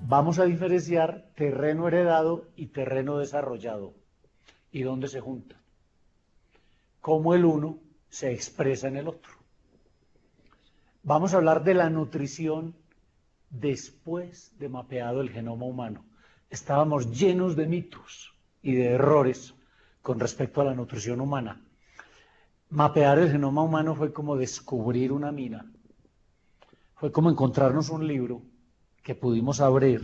vamos a diferenciar terreno heredado y terreno desarrollado. ¿Y dónde se juntan? Cómo el uno se expresa en el otro. Vamos a hablar de la nutrición después de mapeado el genoma humano. Estábamos llenos de mitos y de errores con respecto a la nutrición humana. Mapear el genoma humano fue como descubrir una mina. Fue como encontrarnos un libro que pudimos abrir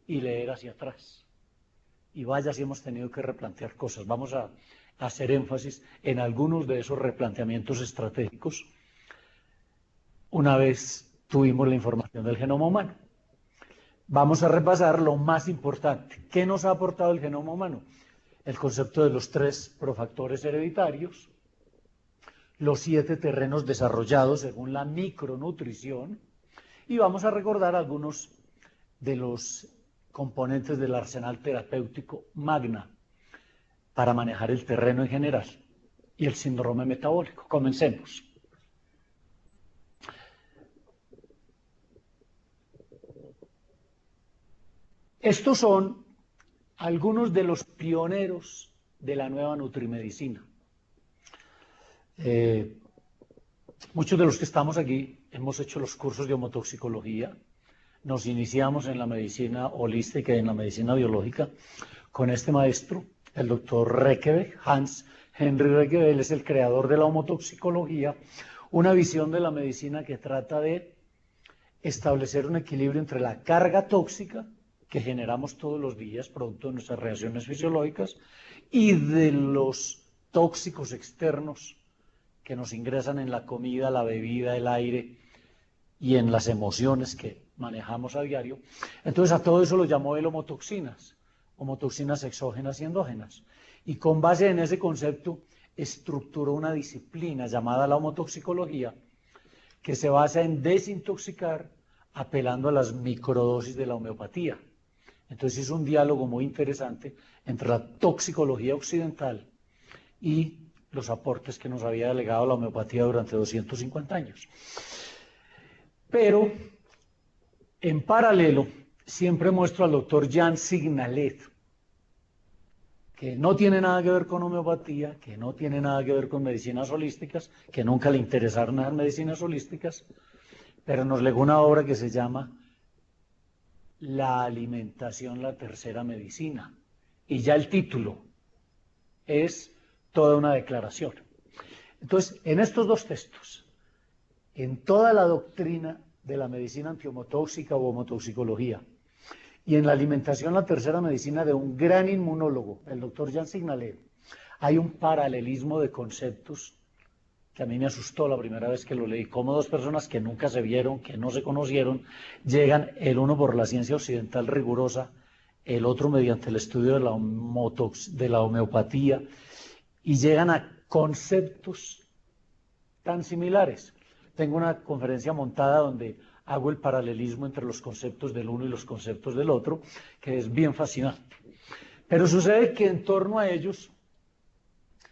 y leer hacia atrás. Y vaya si hemos tenido que replantear cosas. Vamos a hacer énfasis en algunos de esos replanteamientos estratégicos una vez tuvimos la información del genoma humano. Vamos a repasar lo más importante. ¿Qué nos ha aportado el genoma humano? El concepto de los 3 profactores hereditarios, los 7 terrenos desarrollados según la micronutrición, y vamos a recordar algunos de los componentes del arsenal terapéutico magna para manejar el terreno en general y el síndrome metabólico. Comencemos. Estos son algunos de los pioneros de la nueva nutrimedicina. Muchos de los que estamos aquí hemos hecho los cursos de homotoxicología, nos iniciamos en la medicina holística y en la medicina biológica con este maestro, el doctor Rekebeck, Hans Henry Rekebeck. Él es el creador de la homotoxicología, una visión de la medicina que trata de establecer un equilibrio entre la carga tóxica que generamos todos los días, producto de nuestras reacciones fisiológicas, y de los tóxicos externos que nos ingresan en la comida, la bebida, el aire y en las emociones que manejamos a diario. Entonces a todo eso lo llamó él homotoxinas exógenas y endógenas. Y con base en ese concepto estructuró una disciplina llamada la homotoxicología, que se basa en desintoxicar apelando a las microdosis de la homeopatía. Entonces es un diálogo muy interesante entre la toxicología occidental y los aportes que nos había legado la homeopatía durante 250 años. Pero, en paralelo, siempre muestro al doctor Jan Signalet, que no tiene nada que ver con homeopatía, que no tiene nada que ver con medicinas holísticas, que nunca le interesaron las medicinas holísticas, pero nos legó una obra que se llama La alimentación, la tercera medicina. Y ya el título es toda una declaración. Entonces, en estos 2 textos, en toda la doctrina de la medicina antihomotóxica o homotoxicología, y en la alimentación, la tercera medicina, de un gran inmunólogo, el doctor Jan Signalet, hay un paralelismo de conceptos que a mí me asustó la primera vez que lo leí, cómo 2 personas que nunca se vieron, que no se conocieron, llegan, el uno por la ciencia occidental rigurosa, el otro mediante el estudio de la homeopatía, y llegan a conceptos tan similares. Tengo una conferencia montada donde hago el paralelismo entre los conceptos del uno y los conceptos del otro, que es bien fascinante. Pero sucede que en torno a ellos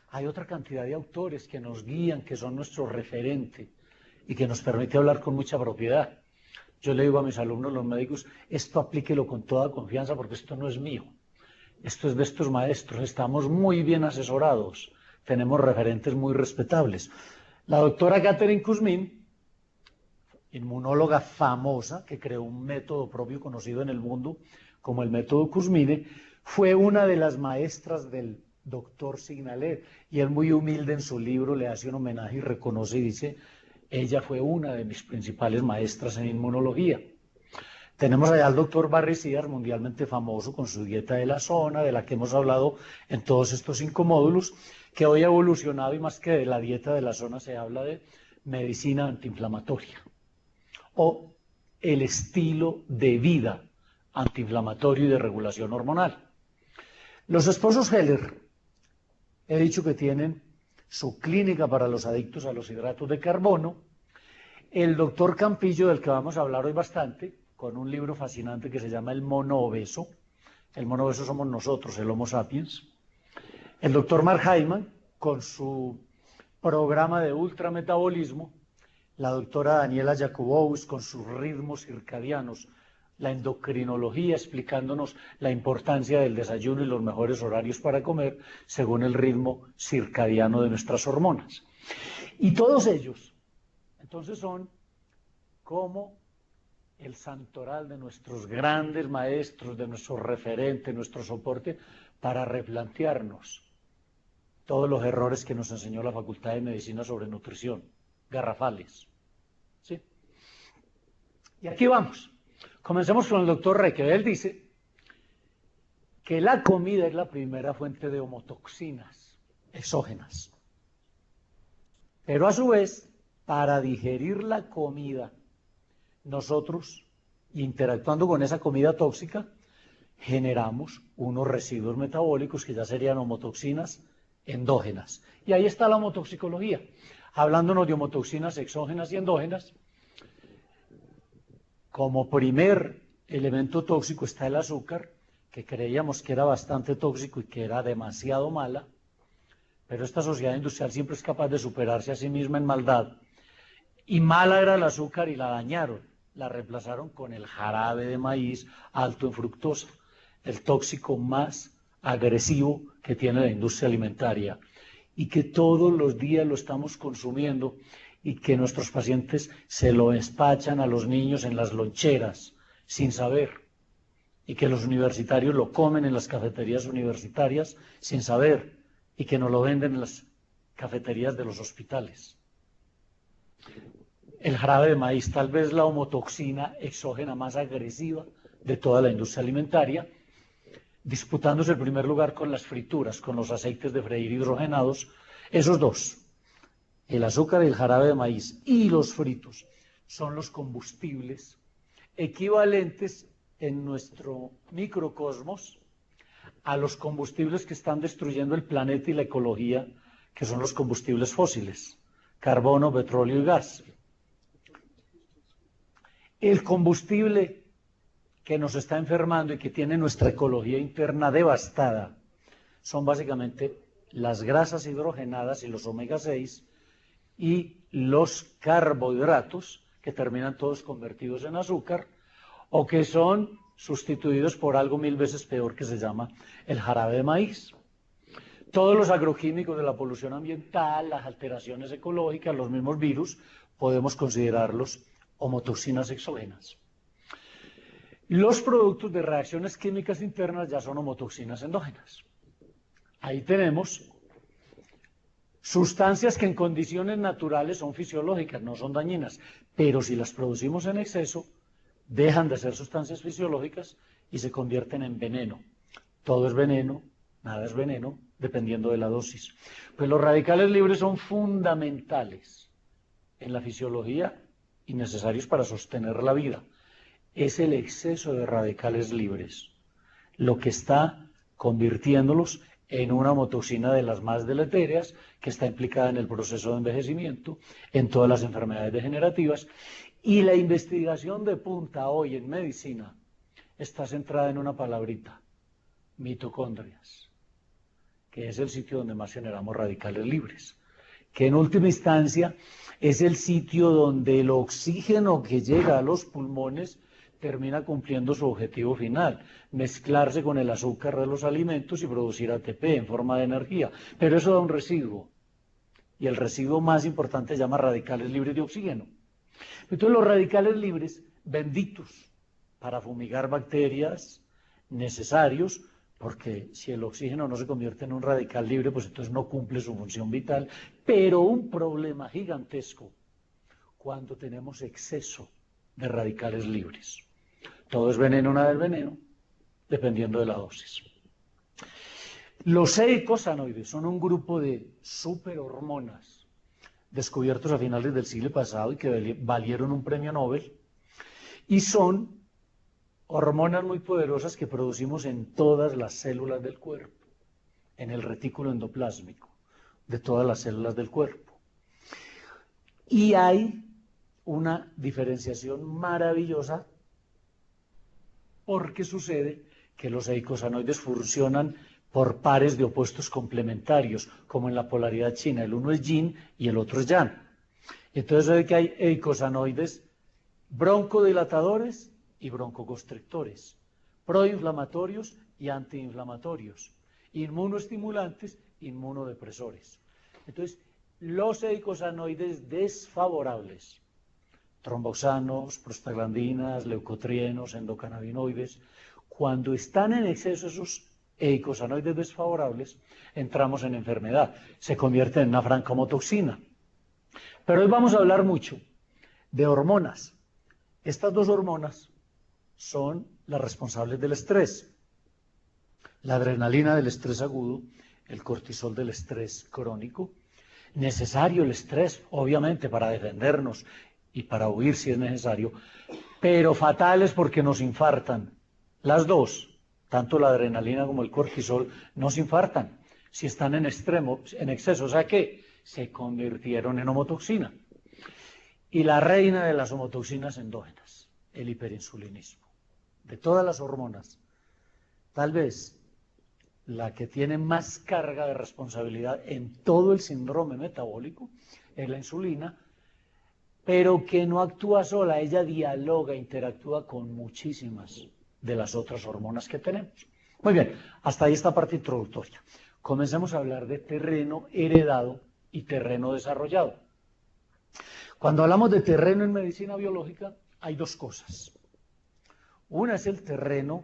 hay otra cantidad de autores que nos guían, que son nuestro referente y que nos permite hablar con mucha propiedad. Yo le digo a mis alumnos, los médicos, esto aplíquelo con toda confianza porque esto no es mío. Esto es de estos maestros, estamos muy bien asesorados, tenemos referentes muy respetables. La doctora Catherine Kuzmin, inmunóloga famosa, que creó un método propio conocido en el mundo como el método Kuzmine, fue una de las maestras del doctor Signalet, y él muy humilde en su libro le hace un homenaje y reconoce y dice, ella fue una de mis principales maestras en inmunología. Tenemos allá al doctor Barry Sears, mundialmente famoso con su dieta de la zona, de la que hemos hablado en todos estos 5 módulos, que hoy ha evolucionado y más que de la dieta de la zona se habla de medicina antiinflamatoria o el estilo de vida antiinflamatorio y de regulación hormonal. Los esposos Heller, he dicho que tienen su clínica para los adictos a los hidratos de carbono. El doctor Campillo, del que vamos a hablar hoy bastante, con un libro fascinante que se llama El mono obeso. El mono obeso somos nosotros, el Homo sapiens. El doctor Mark Hyman, con su programa de ultrametabolismo. La doctora Daniela Jakubowicz, con sus ritmos circadianos la endocrinología explicándonos la importancia del desayuno y los mejores horarios para comer según el ritmo circadiano de nuestras hormonas. Y todos ellos, entonces, son como el santoral de nuestros grandes maestros, de nuestro referente, nuestro soporte, para replantearnos todos los errores que nos enseñó la Facultad de Medicina sobre nutrición, garrafales. ¿Sí? Y aquí vamos. Comencemos con el doctor Reque. Él dice que la comida es la primera fuente de homotoxinas exógenas. Pero a su vez, para digerir la comida, nosotros, interactuando con esa comida tóxica, generamos unos residuos metabólicos que ya serían homotoxinas endógenas. Y ahí está la homotoxicología, hablándonos de homotoxinas exógenas y endógenas. Como primer elemento tóxico está el azúcar, que creíamos que era bastante tóxico y que era demasiado mala, pero esta sociedad industrial siempre es capaz de superarse a sí misma en maldad. Y mala era el azúcar y la dañaron, la reemplazaron con el jarabe de maíz alto en fructosa, el tóxico más agresivo que tiene la industria alimentaria y que todos los días lo estamos consumiendo y que nuestros pacientes se lo despachan a los niños en las loncheras sin saber, y que los universitarios lo comen en las cafeterías universitarias sin saber, y que nos lo venden en las cafeterías de los hospitales. El jarabe de maíz, tal vez la homotoxina exógena más agresiva de toda la industria alimentaria, disputándose el primer lugar con las frituras, con los aceites de freír hidrogenados. Esos dos, el azúcar y el jarabe de maíz y los fritos, son los combustibles equivalentes en nuestro microcosmos a los combustibles que están destruyendo el planeta y la ecología, que son los combustibles fósiles, carbono, petróleo y gas. El combustible que nos está enfermando y que tiene nuestra ecología interna devastada son básicamente las grasas hidrogenadas y los omega 6 y los carbohidratos, que terminan todos convertidos en azúcar o que son sustituidos por algo 1000 veces peor que se llama el jarabe de maíz. Todos los agroquímicos de la polución ambiental, las alteraciones ecológicas, los mismos virus, podemos considerarlos homotoxinas exógenas. Los productos de reacciones químicas internas ya son homotoxinas endógenas. Ahí tenemos sustancias que en condiciones naturales son fisiológicas, no son dañinas, pero si las producimos en exceso, dejan de ser sustancias fisiológicas y se convierten en veneno. Todo es veneno, nada es veneno, dependiendo de la dosis. Pues los radicales libres son fundamentales en la fisiología y necesarios para sostener la vida. Es el exceso de radicales libres lo que está convirtiéndolos en una homotoxina de las más deletéreas, que está implicada en el proceso de envejecimiento, en todas las enfermedades degenerativas, y la investigación de punta hoy en medicina está centrada en una palabrita: mitocondrias, que es el sitio donde más generamos radicales libres, que en última instancia es el sitio donde el oxígeno que llega a los pulmones termina cumpliendo su objetivo final, mezclarse con el azúcar de los alimentos y producir ATP en forma de energía. Pero eso da un residuo, y el residuo más importante se llama radicales libres de oxígeno. Entonces los radicales libres, benditos para fumigar bacterias, necesarios, porque si el oxígeno no se convierte en un radical libre, pues entonces no cumple su función vital, pero un problema gigantesco cuando tenemos exceso de radicales libres. Todo es veneno, nada es veneno, dependiendo de la dosis. Los eicosanoides son un grupo de superhormonas descubiertos a finales del siglo pasado y que valieron un premio Nobel, y son hormonas muy poderosas que producimos en todas las células del cuerpo, en el retículo endoplásmico de todas las células del cuerpo. Y hay una diferenciación maravillosa, porque sucede que los eicosanoides funcionan por pares de opuestos complementarios, como en la polaridad china, el uno es yin y el otro es yang. Entonces se ve que hay eicosanoides broncodilatadores y broncoconstrictores, proinflamatorios y antiinflamatorios, inmunoestimulantes, inmunodepresores. Entonces, los eicosanoides desfavorables, tromboxanos, prostaglandinas, leucotrienos, endocannabinoides, cuando están en exceso esos eicosanoides desfavorables, entramos en enfermedad, se convierte en una francomotoxina. Pero hoy vamos a hablar mucho de hormonas. Estas dos hormonas son las responsables del estrés. La adrenalina del estrés agudo, el cortisol del estrés crónico. Necesario el estrés, obviamente, para defendernos y para huir si es necesario, pero fatales porque nos infartan. Las dos, tanto la adrenalina como el cortisol, nos infartan si están en extremo, en exceso, o sea que se convirtieron en homotoxina. Y la reina de las homotoxinas endógenas, el hiperinsulinismo. De todas las hormonas, tal vez la que tiene más carga de responsabilidad en todo el síndrome metabólico es la insulina, pero que no actúa sola, ella dialoga, interactúa con muchísimas de las otras hormonas que tenemos. Muy bien, hasta ahí esta parte introductoria. Comencemos a hablar de terreno heredado y terreno desarrollado. Cuando hablamos de terreno en medicina biológica, hay dos cosas. Una es el terreno,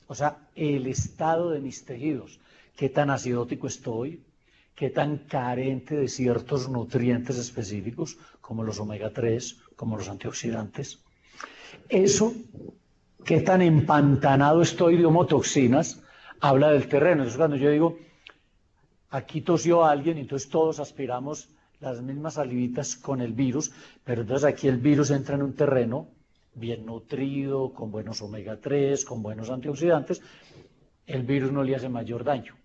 o sea, el estado de mis tejidos, qué tan acidótico estoy, qué tan carente de ciertos nutrientes específicos, como los omega 3, como los antioxidantes. Eso, qué tan empantanado estoy de homotoxinas, habla del terreno. Entonces, cuando yo digo, aquí tosió alguien, entonces todos aspiramos las mismas salivitas con el virus, pero entonces aquí el virus entra en un terreno bien nutrido, con buenos omega 3, con buenos antioxidantes, el virus no le hace mayor daño.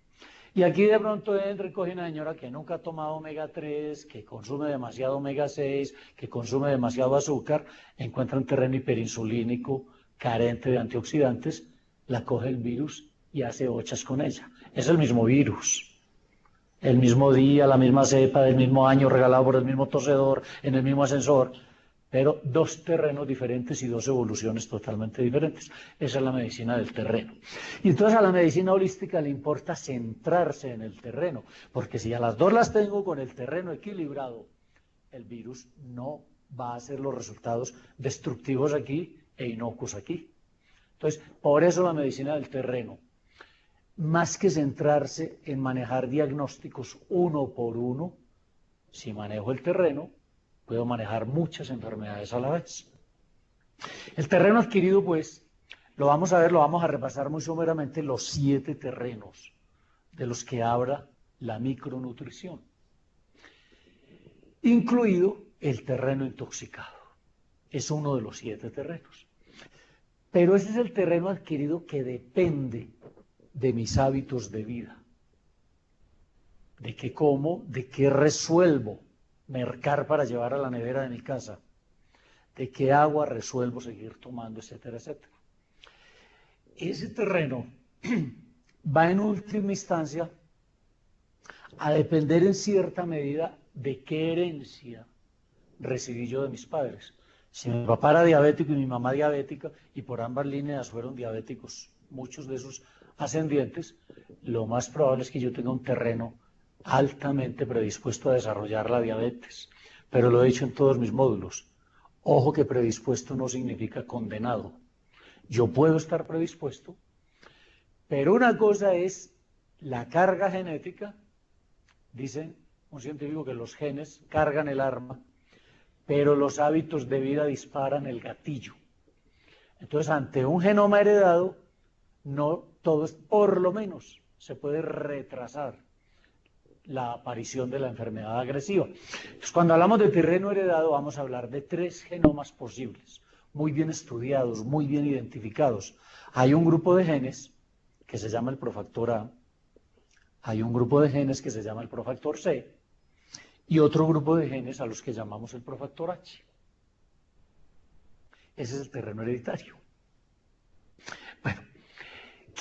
Y aquí de pronto entra y coge una señora que nunca ha tomado omega 3, que consume demasiado omega 6, que consume demasiado azúcar, encuentra un terreno hiperinsulínico, carente de antioxidantes, la coge el virus y hace hochas con ella. Es el mismo virus, el mismo día, la misma cepa, del mismo año, regalado por el mismo tosedor, en el mismo ascensor, pero dos terrenos diferentes y dos evoluciones totalmente diferentes. Esa es la medicina del terreno. Y entonces a la medicina holística le importa centrarse en el terreno, porque si a las dos las tengo con el terreno equilibrado, el virus no va a hacer los resultados destructivos aquí e inocuos aquí. Entonces, por eso la medicina del terreno, más que centrarse en manejar diagnósticos uno por uno, si manejo el terreno, puedo manejar muchas enfermedades a la vez. El terreno adquirido, pues, lo vamos a ver, lo vamos a repasar muy someramente, los 7 terrenos de los que habla la micronutrición, incluido el terreno intoxicado. Es uno de los 7 terrenos. Pero ese es el terreno adquirido que depende de mis hábitos de vida, de qué como, de qué resuelvo mercar para llevar a la nevera de mi casa, de qué agua resuelvo seguir tomando, etcétera, etcétera. Ese terreno va en última instancia a depender en cierta medida de qué herencia recibí yo de mis padres. Si mi papá era diabético y mi mamá diabética, y por ambas líneas fueron diabéticos, muchos de sus ascendientes, lo más probable es que yo tenga un terreno altamente predispuesto a desarrollar la diabetes. Pero lo he dicho en todos mis módulos. Ojo que predispuesto no significa condenado. Yo puedo estar predispuesto, pero una cosa es la carga genética. Dice un científico que los genes cargan el arma, pero los hábitos de vida disparan el gatillo. Entonces, ante un genoma heredado, no todo es, por lo menos, se puede retrasar la aparición de la enfermedad agresiva. Entonces, cuando hablamos de terreno heredado, vamos a hablar de 3 genomas posibles, muy bien estudiados, muy bien identificados. Hay un grupo de genes que se llama el profactor A, hay un grupo de genes que se llama el profactor C, y otro grupo de genes a los que llamamos el profactor H. Ese es el terreno hereditario. Bueno,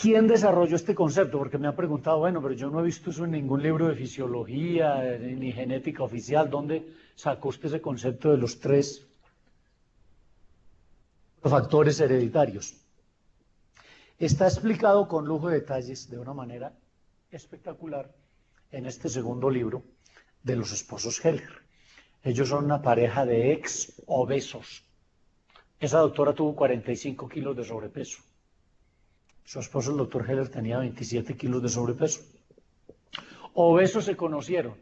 ¿quién desarrolló este concepto? Porque me han preguntado, bueno, pero yo no he visto eso en ningún libro de fisiología, ni genética oficial. ¿Dónde sacó usted ese concepto de los 3 Factores hereditarios. Está explicado con lujo de detalles de una manera espectacular en este segundo libro de los esposos Heller. Ellos son una pareja de ex obesos. Esa doctora tuvo 45 kilos de sobrepeso. Su esposo, el doctor Heller, tenía 27 kilos de sobrepeso. Obesos se conocieron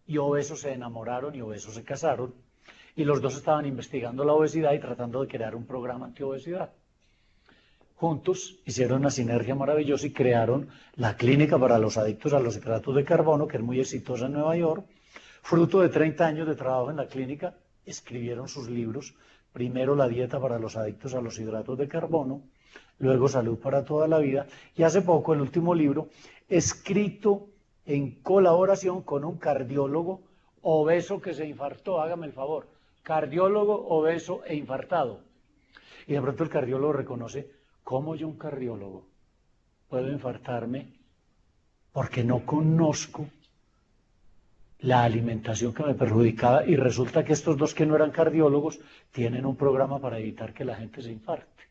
y obesos se enamoraron y obesos se casaron. Y los dos estaban investigando la obesidad y tratando de crear un programa antiobesidad. Juntos hicieron una sinergia maravillosa y crearon la clínica para los adictos a los hidratos de carbono, que es muy exitosa en Nueva York. Fruto de 30 años de trabajo en la clínica, escribieron sus libros. Primero la dieta para los adictos a los hidratos de carbono, luego salud para toda la vida. Y hace poco el último libro, escrito en colaboración con un cardiólogo obeso que se infartó, hágame el favor, cardiólogo obeso e infartado. Y de pronto el cardiólogo reconoce, ¿cómo yo un cardiólogo puedo infartarme porque no conozco la alimentación que me perjudicaba? Y resulta que estos dos que no eran cardiólogos tienen un programa para evitar que la gente se infarte.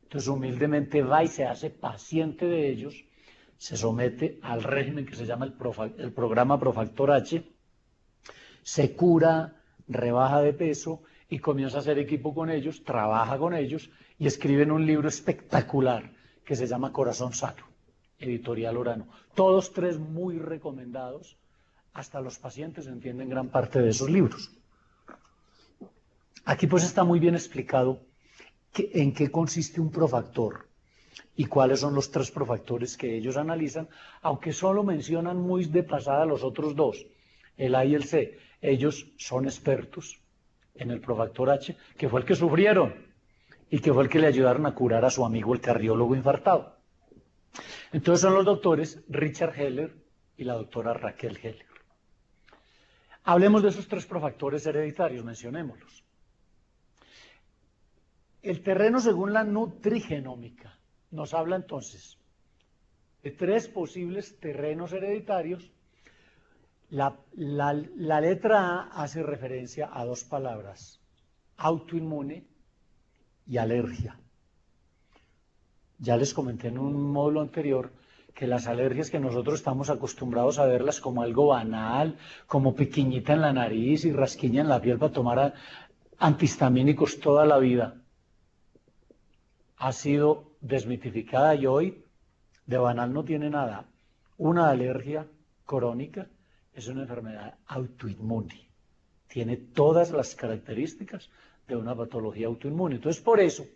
Entonces humildemente va y se hace paciente de ellos, se somete al régimen que se llama el programa Profactor H, se cura, rebaja de peso y comienza a hacer equipo con ellos, trabaja con ellos y escriben un libro espectacular que se llama Corazón Sano, editorial Orano. Todos tres muy recomendados, hasta los pacientes entienden gran parte de esos libros. Aquí pues está muy bien explicado en qué consiste un profactor y cuáles son los tres profactores que ellos analizan, aunque solo mencionan muy de pasada los otros dos, el A y el C. Ellos son expertos en el Profactor H, que fue el que sufrieron y que fue el que le ayudaron a curar a su amigo el cardiólogo infartado. Entonces son los doctores Richard Heller y la doctora Raquel Heller. Hablemos de esos tres profactores hereditarios, mencionémoslos. El terreno según la nutrigenómica nos habla entonces de tres posibles terrenos hereditarios. La letra A hace referencia a dos palabras, autoinmune y alergia. Ya les comenté en un módulo anterior que las alergias que nosotros estamos acostumbrados a verlas como algo banal, como piquiñita en la nariz y rasquiña en la piel para tomar antihistamínicos toda la vida, ha sido desmitificada y hoy de banal no tiene nada. Una alergia crónica es una enfermedad autoinmune. Tiene todas las características de una patología autoinmune. Entonces, por eso,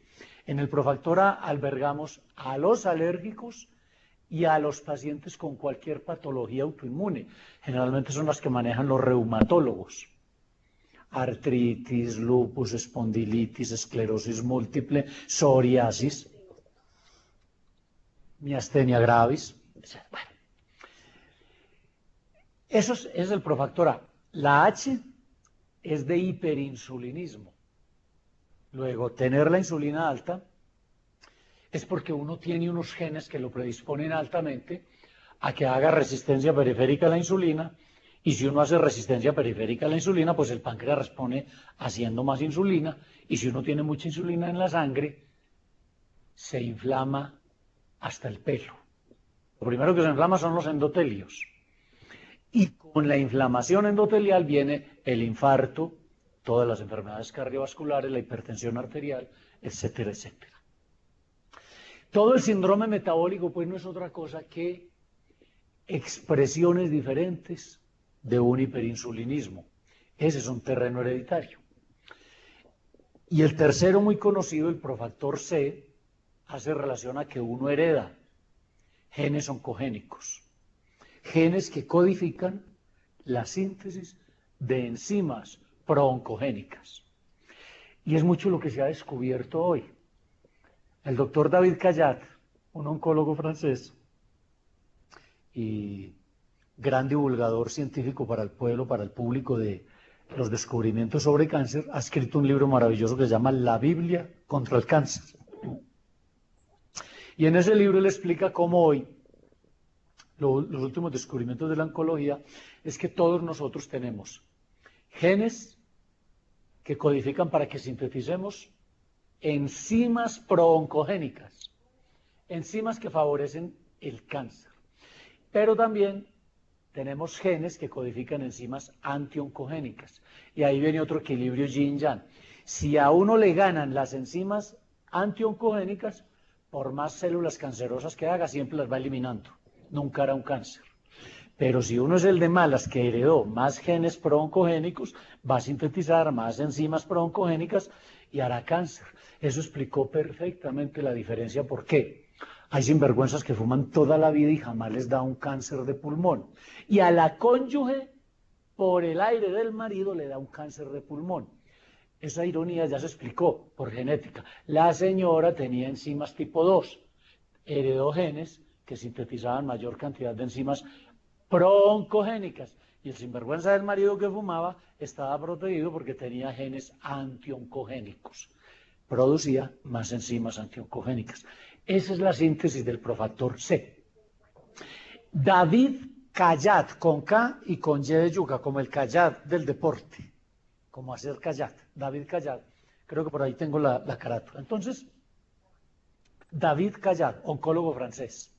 en el Profactor A albergamos a los alérgicos y a los pacientes con cualquier patología autoinmune. Generalmente son las que manejan los reumatólogos. Artritis, lupus, espondilitis, esclerosis múltiple, psoriasis, miastenia gravis. Bueno. Eso es el Profactor A. La H es de hiperinsulinismo. Luego, tener la insulina alta es porque uno tiene unos genes que lo predisponen altamente a que haga resistencia periférica a la insulina, y si uno hace resistencia periférica a la insulina, pues el páncreas responde haciendo más insulina, y si uno tiene mucha insulina en la sangre, se inflama hasta el pelo. Lo primero que se inflama son los endotelios. Y con la inflamación endotelial viene el infarto, todas las enfermedades cardiovasculares, la hipertensión arterial, etcétera, etcétera. Todo el síndrome metabólico, pues, no es otra cosa que expresiones diferentes de un hiperinsulinismo. Ese es un terreno hereditario. Y el tercero muy conocido, el Profactor C, hace relación a que uno hereda genes oncogénicos. Genes que codifican la síntesis de enzimas prooncogénicas. Y es mucho lo que se ha descubierto hoy. El doctor David Cayat, un oncólogo francés y gran divulgador científico para el pueblo, para el público de los descubrimientos sobre cáncer, ha escrito un libro maravilloso que se llama La Biblia contra el cáncer. Y en ese libro él explica cómo hoy los últimos descubrimientos de la oncología es que todos nosotros tenemos genes que codifican para que sinteticemos enzimas prooncogénicas, enzimas que favorecen el cáncer. Pero también tenemos genes que codifican enzimas antioncogénicas. Y ahí viene otro equilibrio yin-yang. Si a uno le ganan las enzimas antioncogénicas, por más células cancerosas que haga, siempre las va eliminando. Nunca hará un cáncer. Pero si uno es el de malas que heredó más genes prooncogénicos, va a sintetizar más enzimas prooncogénicas y hará cáncer. Eso explicó perfectamente la diferencia. ¿Por qué? Hay sinvergüenzas que fuman toda la vida y jamás les da un cáncer de pulmón. Y a la cónyuge, por el aire del marido, le da un cáncer de pulmón. Esa ironía ya se explicó por genética. La señora tenía enzimas tipo 2, heredó genes que sintetizaban mayor cantidad de enzimas prooncogénicas. Y el sinvergüenza del marido que fumaba estaba protegido porque tenía genes antioncogénicos. Producía más enzimas antioncogénicas. Esa es la síntesis del profactor C. David Kayat, con K y con Y de yuca, como el Kayat del deporte, como hacer Kayat, David Kayat. Creo que por ahí tengo la carátula. Entonces, David Kayat, oncólogo francés.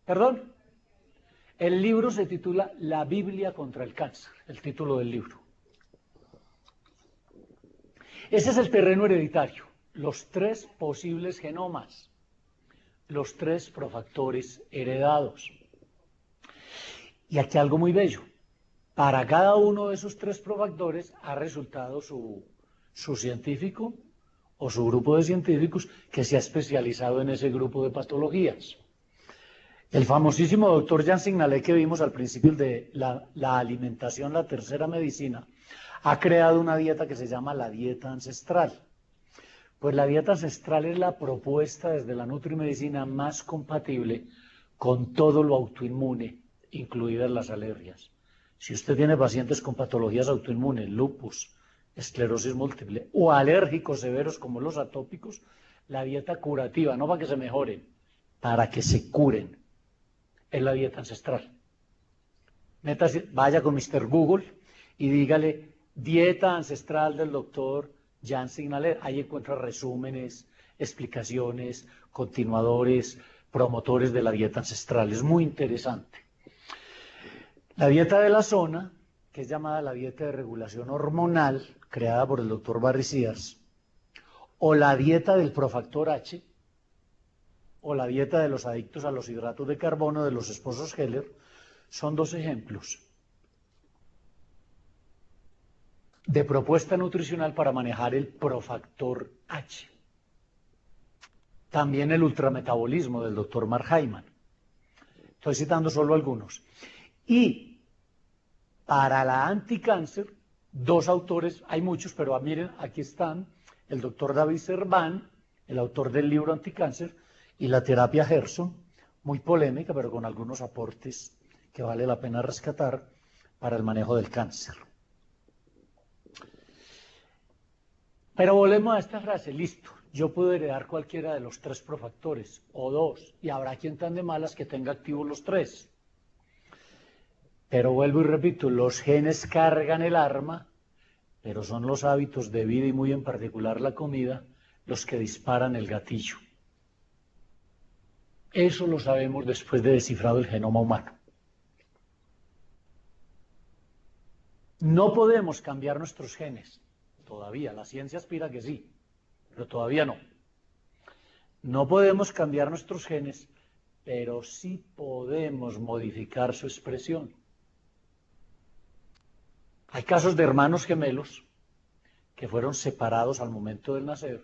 ¿Perdón? El libro se titula La Biblia contra el cáncer, el título del libro. Ese es el terreno hereditario, los 3 posibles genomas, los 3 profactores heredados. Y aquí algo muy bello. Para cada uno de esos 3 profactores ha resultado su científico o su grupo de científicos que se ha especializado en ese grupo de patologías. El famosísimo doctor Jean Signalet que vimos al principio de la alimentación, la tercera medicina, ha creado una dieta que se llama la dieta ancestral. Pues la dieta ancestral es la propuesta desde la nutrimedicina más compatible con todo lo autoinmune, incluidas las alergias. Si usted tiene pacientes con patologías autoinmunes, lupus, esclerosis múltiple o alérgicos severos como los atópicos, la dieta curativa, no para que se mejoren, para que se curen, es la dieta ancestral. Métase, vaya con Mr. Google y dígale dieta ancestral del doctor Jean Signalet. Ahí encuentra resúmenes, explicaciones, continuadores, promotores de la dieta ancestral. Es muy interesante. La dieta de la zona, que es llamada la dieta de regulación hormonal, creada por el doctor Barry Sears, o la dieta del profactor H, o la dieta de los adictos a los hidratos de carbono de los esposos Heller, son 2 ejemplos de propuesta nutricional para manejar el profactor H. También el ultrametabolismo del doctor Mark Hyman. Estoy citando solo algunos. Y para la anticáncer, 2 autores, hay muchos, pero miren, aquí están el doctor David Servan, el autor del libro Anticáncer, y la terapia Gerson, muy polémica, pero con algunos aportes que vale la pena rescatar para el manejo del cáncer. Pero volvemos a esta frase, listo, yo puedo heredar cualquiera de los 3 profactores, o 2, y habrá quien tan de malas que tenga activos los 3. Pero vuelvo y repito, los genes cargan el arma, pero son los hábitos de vida y muy en particular la comida los que disparan el gatillo. Eso lo sabemos después de descifrado el genoma humano. No podemos cambiar nuestros genes, todavía. La ciencia aspira que sí, pero todavía no. No podemos cambiar nuestros genes, pero sí podemos modificar su expresión. Hay casos de hermanos gemelos que fueron separados al momento del nacer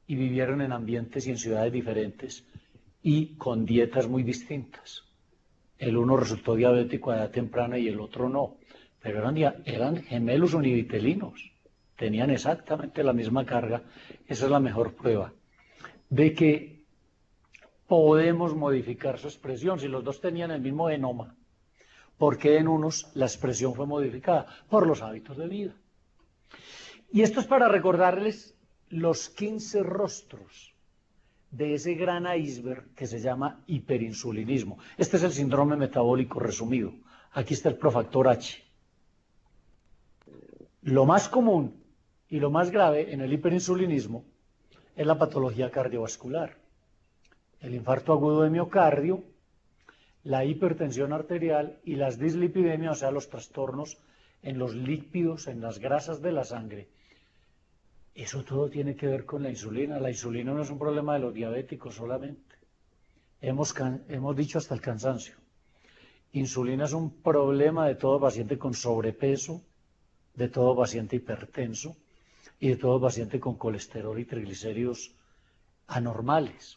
y vivieron en ambientes y en ciudades diferentes y con dietas muy distintas. El uno resultó diabético a edad temprana y el otro no, pero eran gemelos univitelinos, tenían exactamente la misma carga. Esa es la mejor prueba de que podemos modificar su expresión. Si los 2 tenían el mismo genoma, ¿por qué en unos la expresión fue modificada? Por los hábitos de vida. Y esto es para recordarles los 15 rostros de ese gran iceberg que se llama hiperinsulinismo. Este es el síndrome metabólico resumido. Aquí está el profactor H. Lo más común Y lo más grave en el hiperinsulinismo es la patología cardiovascular, el infarto agudo de miocardio, la hipertensión arterial y las dislipidemias, o sea, los trastornos en los lípidos, en las grasas de la sangre. Eso todo tiene que ver con la insulina. La insulina no es un problema de los diabéticos solamente. Hemos dicho hasta el cansancio. Insulina es un problema de todo paciente con sobrepeso, de todo paciente hipertenso y de todo paciente con colesterol y triglicéridos anormales.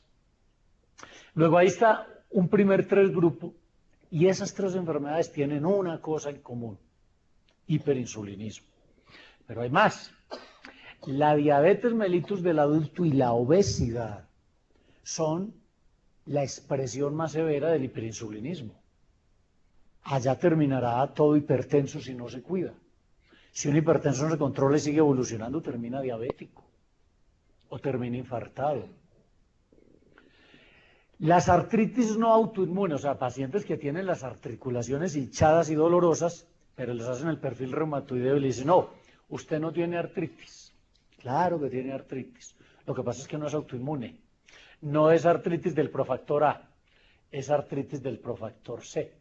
Luego ahí está un primer grupo, y esas tres enfermedades tienen una cosa en común: hiperinsulinismo. Pero hay más. La diabetes mellitus del adulto y la obesidad son la expresión más severa del hiperinsulinismo. Allá terminará todo hipertenso si no se cuida. Si un hipertenso no se controla y sigue evolucionando, termina diabético o termina infartado. Las artritis no autoinmunes, o sea, pacientes que tienen las articulaciones hinchadas y dolorosas, pero les hacen el perfil reumatoideo y le dicen: no, usted no tiene artritis. Claro que tiene artritis. Lo que pasa es que no es autoinmune. No es artritis del profactor A, es artritis del profactor C.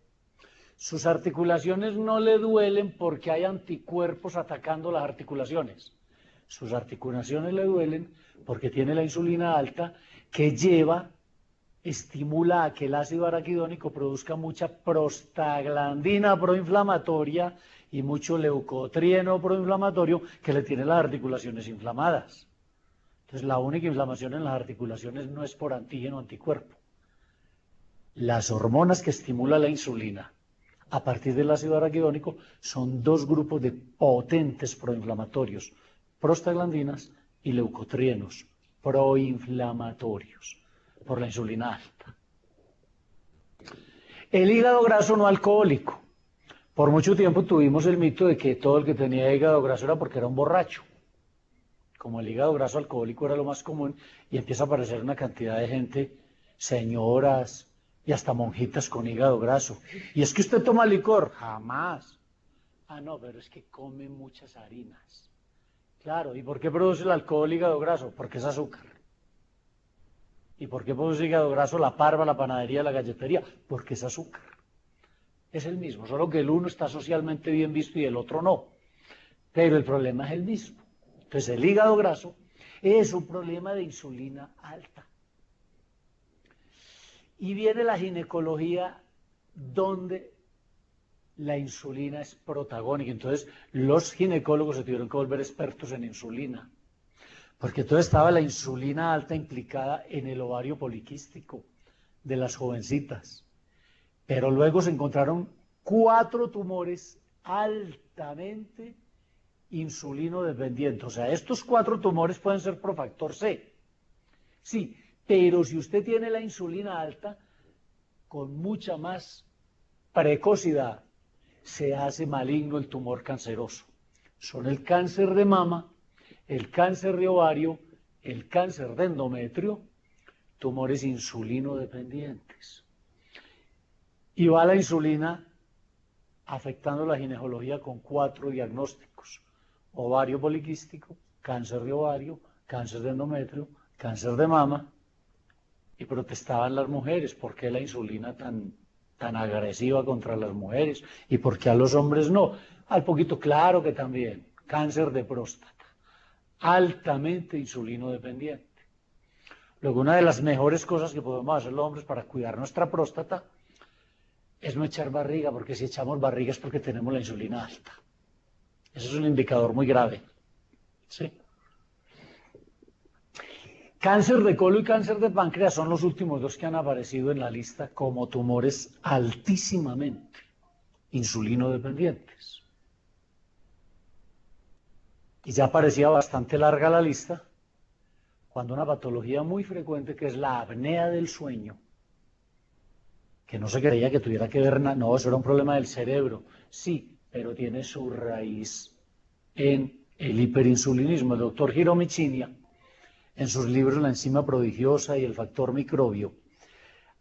Sus articulaciones no le duelen porque hay anticuerpos atacando las articulaciones. Sus articulaciones le duelen porque tiene la insulina alta, que estimula a que el ácido araquidónico produzca mucha prostaglandina proinflamatoria y mucho leucotrieno proinflamatorio que le tiene las articulaciones inflamadas. Entonces la única inflamación en las articulaciones no es por antígeno o anticuerpo. Las hormonas que estimula la insulina a partir del ácido araquidónico son dos grupos de potentes proinflamatorios: prostaglandinas y leucotrienos proinflamatorios por la insulina alta. El hígado graso no alcohólico. Por mucho tiempo tuvimos el mito de que todo el que tenía hígado graso era porque era un borracho. Como el hígado graso alcohólico era lo más común, y empieza a aparecer una cantidad de gente, señoras y hasta monjitas con hígado graso. Y es que usted toma licor, jamás. Ah, no, pero es que come muchas harinas. Claro, ¿y por qué produce el alcohol hígado graso? Porque es azúcar. ¿Y por qué produce hígado graso la parva, la panadería, la galletería? Porque es azúcar. Es el mismo, solo que el uno está socialmente bien visto y el otro no. Pero el problema es el mismo. Entonces el hígado graso es un problema de insulina alta. Y viene la ginecología, donde la insulina es protagónica. Entonces los ginecólogos se tuvieron que volver expertos en insulina, porque entonces estaba la insulina alta implicada en el ovario poliquístico de las jovencitas. Pero luego se encontraron 4 tumores altamente insulino dependientes. O sea, estos 4 tumores pueden ser profactor C. Sí, pero si usted tiene la insulina alta, con mucha más precocidad se hace maligno el tumor canceroso. Son el cáncer de mama, el cáncer de ovario, el cáncer de endometrio, tumores insulino dependientes. Y va la insulina afectando la ginecología con 4 diagnósticos: ovario poliquístico, cáncer de ovario, cáncer de endometrio, cáncer de mama. Y protestaban las mujeres: ¿por qué la insulina tan agresiva contra las mujeres? ¿Y por qué a los hombres no? Al poquito, claro que también, cáncer de próstata, altamente insulino dependiente. Luego, una de las mejores cosas que podemos hacer los hombres para cuidar nuestra próstata es no echar barriga, porque si echamos barriga es porque tenemos la insulina alta. Eso es un indicador muy grave. ¿Sí? Cáncer de colon y cáncer de páncreas son los últimos 2 que han aparecido en la lista como tumores altísimamente insulino dependientes. Y ya parecía bastante larga la lista cuando una patología muy frecuente, que es la apnea del sueño, que no se creía que tuviera que ver, no, eso era un problema del cerebro, sí, pero tiene su raíz en el hiperinsulinismo. El doctor Hiro Chinya, en sus libros La enzima prodigiosa y el factor microbio,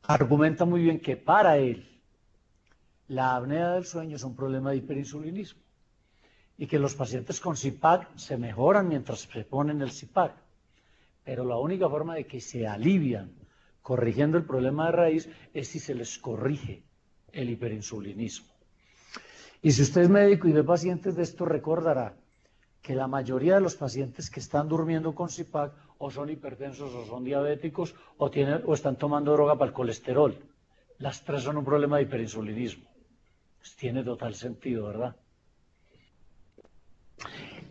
argumenta muy bien que para él la apnea del sueño es un problema de hiperinsulinismo. y que los pacientes con CIPAC se mejoran mientras se ponen el CIPAC. Pero la única forma de que se alivian corrigiendo el problema de raíz es si se les corrige el hiperinsulinismo. Y si usted es médico y ve pacientes de esto, recordará que la mayoría de los pacientes que están durmiendo con CIPAC o son hipertensos o son diabéticos o están tomando droga para el colesterol. Las tres son un problema de hiperinsulinismo. Pues tiene total sentido, ¿verdad?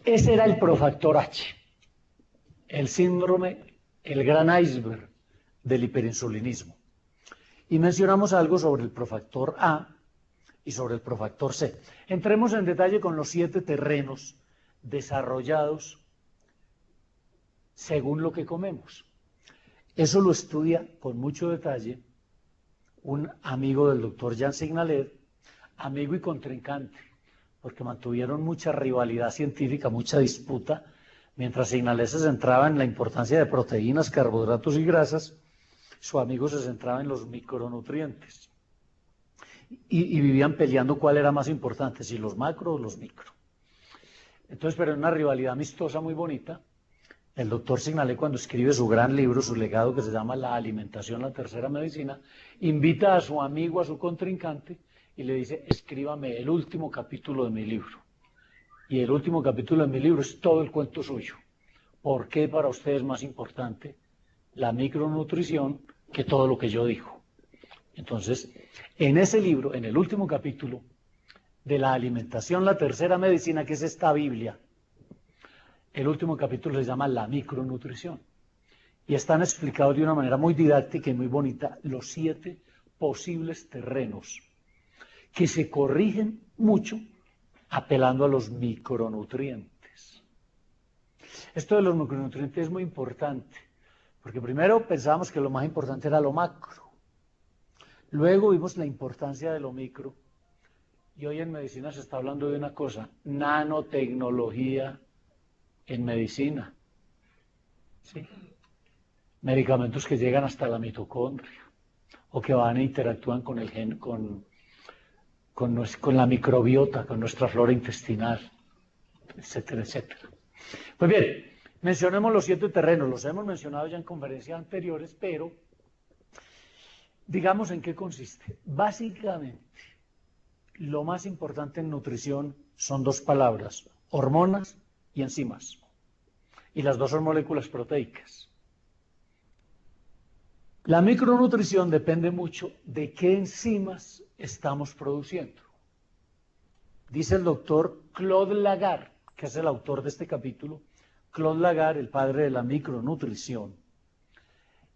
Ese era el profactor H, el síndrome, el gran iceberg del hiperinsulinismo. Y mencionamos algo sobre el profactor A y sobre el profactor C. Entremos en detalle con los 7 terrenos desarrollados según lo que comemos. Eso lo estudia con mucho detalle un amigo del doctor Jan Signalet, amigo y contrincante, porque mantuvieron mucha rivalidad científica, mucha disputa, mientras Signalet se centraba en la importancia de proteínas, carbohidratos y grasas, su amigo se centraba en los micronutrientes. Y vivían peleando cuál era más importante, si los macro o los micro. Entonces, pero en una rivalidad amistosa muy bonita, el doctor Signalet, cuando escribe su gran libro, su legado que se llama La alimentación, la tercera medicina, invita a su amigo, a su contrincante, y le dice, escríbame el último capítulo de mi libro. Y el último capítulo de mi libro es todo el cuento suyo. ¿Por qué para usted es más importante la micronutrición que todo lo que yo digo? Entonces, en ese libro, en el último capítulo de La alimentación, la tercera medicina, que es esta Biblia, el último capítulo se llama La micronutrición. Y están explicados de una manera muy didáctica y muy bonita los 7 posibles terrenos que se corrigen mucho apelando a los micronutrientes. Esto de los micronutrientes es muy importante, porque primero pensábamos que lo más importante era lo macro, luego vimos la importancia de lo micro, y hoy en medicina se está hablando de una cosa, nanotecnología en medicina, ¿sí? Medicamentos que llegan hasta la mitocondria, o que van e interactúan con el gen, con la microbiota, con nuestra flora intestinal, etcétera, etcétera. Pues bien, mencionemos los 7 terrenos, los hemos mencionado ya en conferencias anteriores, pero digamos en qué consiste. Básicamente, lo más importante en nutrición son 2 palabras, hormonas y enzimas. Y las 2 son moléculas proteicas. La micronutrición depende mucho de qué enzimas estamos produciendo. Dice el doctor Claude Lagarde, que es el autor de este capítulo, Claude Lagarde, el padre de la micronutrición,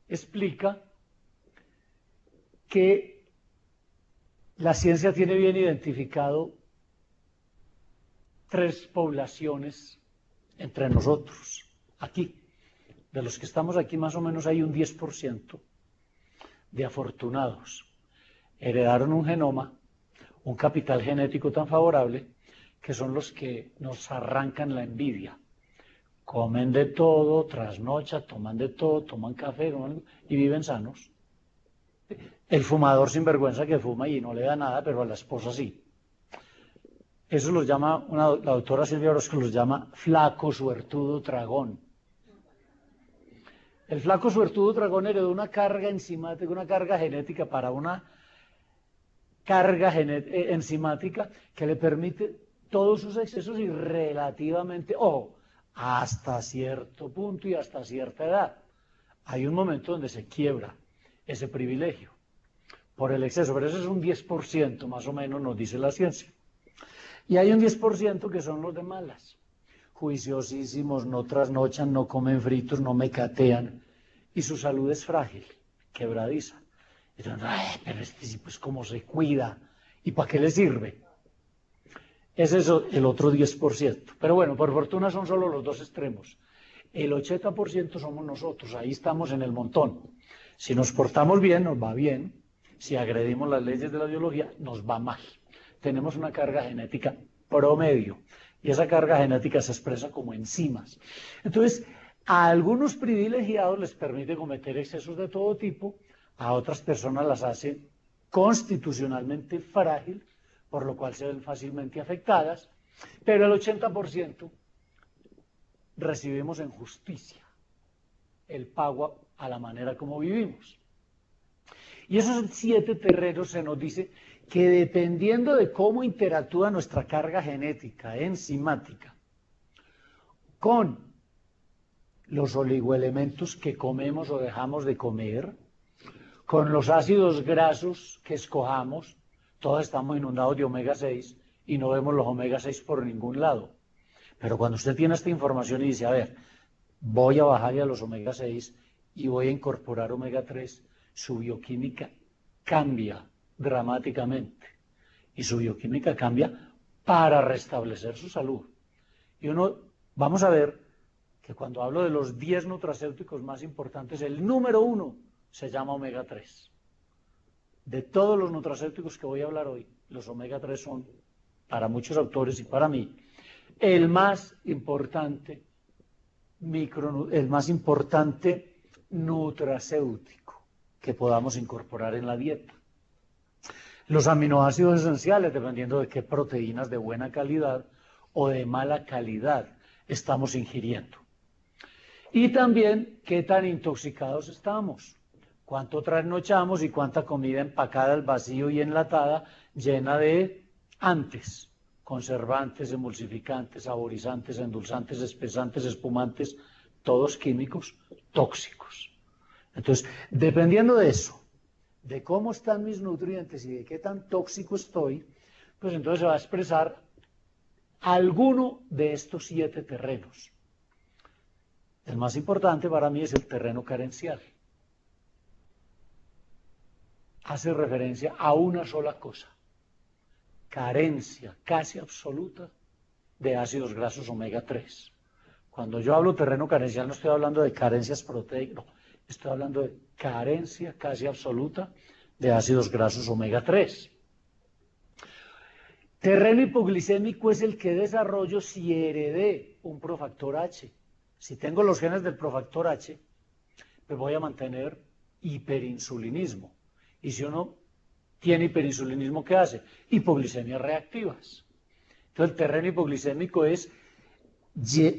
explica que la ciencia tiene bien identificado 3 poblaciones entre nosotros. Aquí, de los que estamos aquí, más o menos hay un 10% de afortunados. Heredaron un genoma, un capital genético tan favorable, que son los que nos arrancan la envidia. Comen de todo, trasnochan, toman de todo, toman café y viven sanos. El fumador sinvergüenza que fuma y no le da nada, pero a la esposa sí. Eso los llama, la doctora Silvia Orozco los llama flaco suertudo tragón. El flaco suertudo tragón heredó una carga enzimática, una carga genética para una carga enzimática que le permite todos sus excesos y relativamente, hasta cierto punto y hasta cierta edad. Hay un momento donde se quiebra ese privilegio por el exceso, pero eso es un 10% más o menos, nos dice la ciencia. Y hay un 10% que son los de malas, juiciosísimos, no trasnochan, no comen fritos, no mecatean, y su salud es frágil, quebradiza. Entonces, pero este pues cómo se cuida, ¿y para qué le sirve? Es eso el otro 10%. Pero bueno, por fortuna son solo los 2 extremos. El 80% somos nosotros, ahí estamos en el montón. Si nos portamos bien, nos va bien. Si agredimos las leyes de la biología, nos va mal. Tenemos una carga genética promedio y esa carga genética se expresa como enzimas. Entonces, a algunos privilegiados les permite cometer excesos de todo tipo, a otras personas las hace constitucionalmente frágil, por lo cual se ven fácilmente afectadas, Pero el 80% recibimos en justicia el pago a la manera como vivimos. Y esos 7 terrenos se nos dice que dependiendo de cómo interactúa nuestra carga genética, enzimática, con los oligoelementos que comemos o dejamos de comer, con los ácidos grasos que escojamos, todos estamos inundados de omega 6 y no vemos los omega 6 por ningún lado. Pero cuando usted tiene esta información y dice, a ver, voy a bajarle a los omega 6 y voy a incorporar omega 3, su bioquímica cambia dramáticamente. Y su bioquímica cambia para restablecer su salud. Y vamos a ver que cuando hablo de los 10 nutracéuticos más importantes, el número 1 se llama omega 3. De todos los nutracéuticos que voy a hablar hoy, los omega 3 son, para muchos autores y para mí, el más importante nutracéutico que podamos incorporar en la dieta. Los aminoácidos esenciales, dependiendo de qué proteínas de buena calidad o de mala calidad estamos ingiriendo. Y también qué tan intoxicados estamos, cuánto trasnochamos y cuánta comida empacada al vacío y enlatada llena de conservantes, emulsificantes, saborizantes, endulzantes, espesantes, espumantes, todos químicos tóxicos. Entonces, dependiendo de eso, de cómo están mis nutrientes y de qué tan tóxico estoy, pues entonces se va a expresar alguno de estos 7 terrenos. El más importante para mí es el terreno carencial. Hace referencia a una sola cosa: carencia casi absoluta de ácidos grasos omega 3. Cuando yo hablo terreno carencial no estoy hablando de carencias proteicas, no, estoy hablando de carencia casi absoluta de ácidos grasos omega 3. Terreno hipoglicémico es el que desarrollo si heredé un profactor H. Si tengo los genes del profactor H, pues voy a mantener hiperinsulinismo. Y si uno tiene hiperinsulinismo, ¿qué hace? Hipoglicemias reactivas. Entonces el terreno hipoglicémico es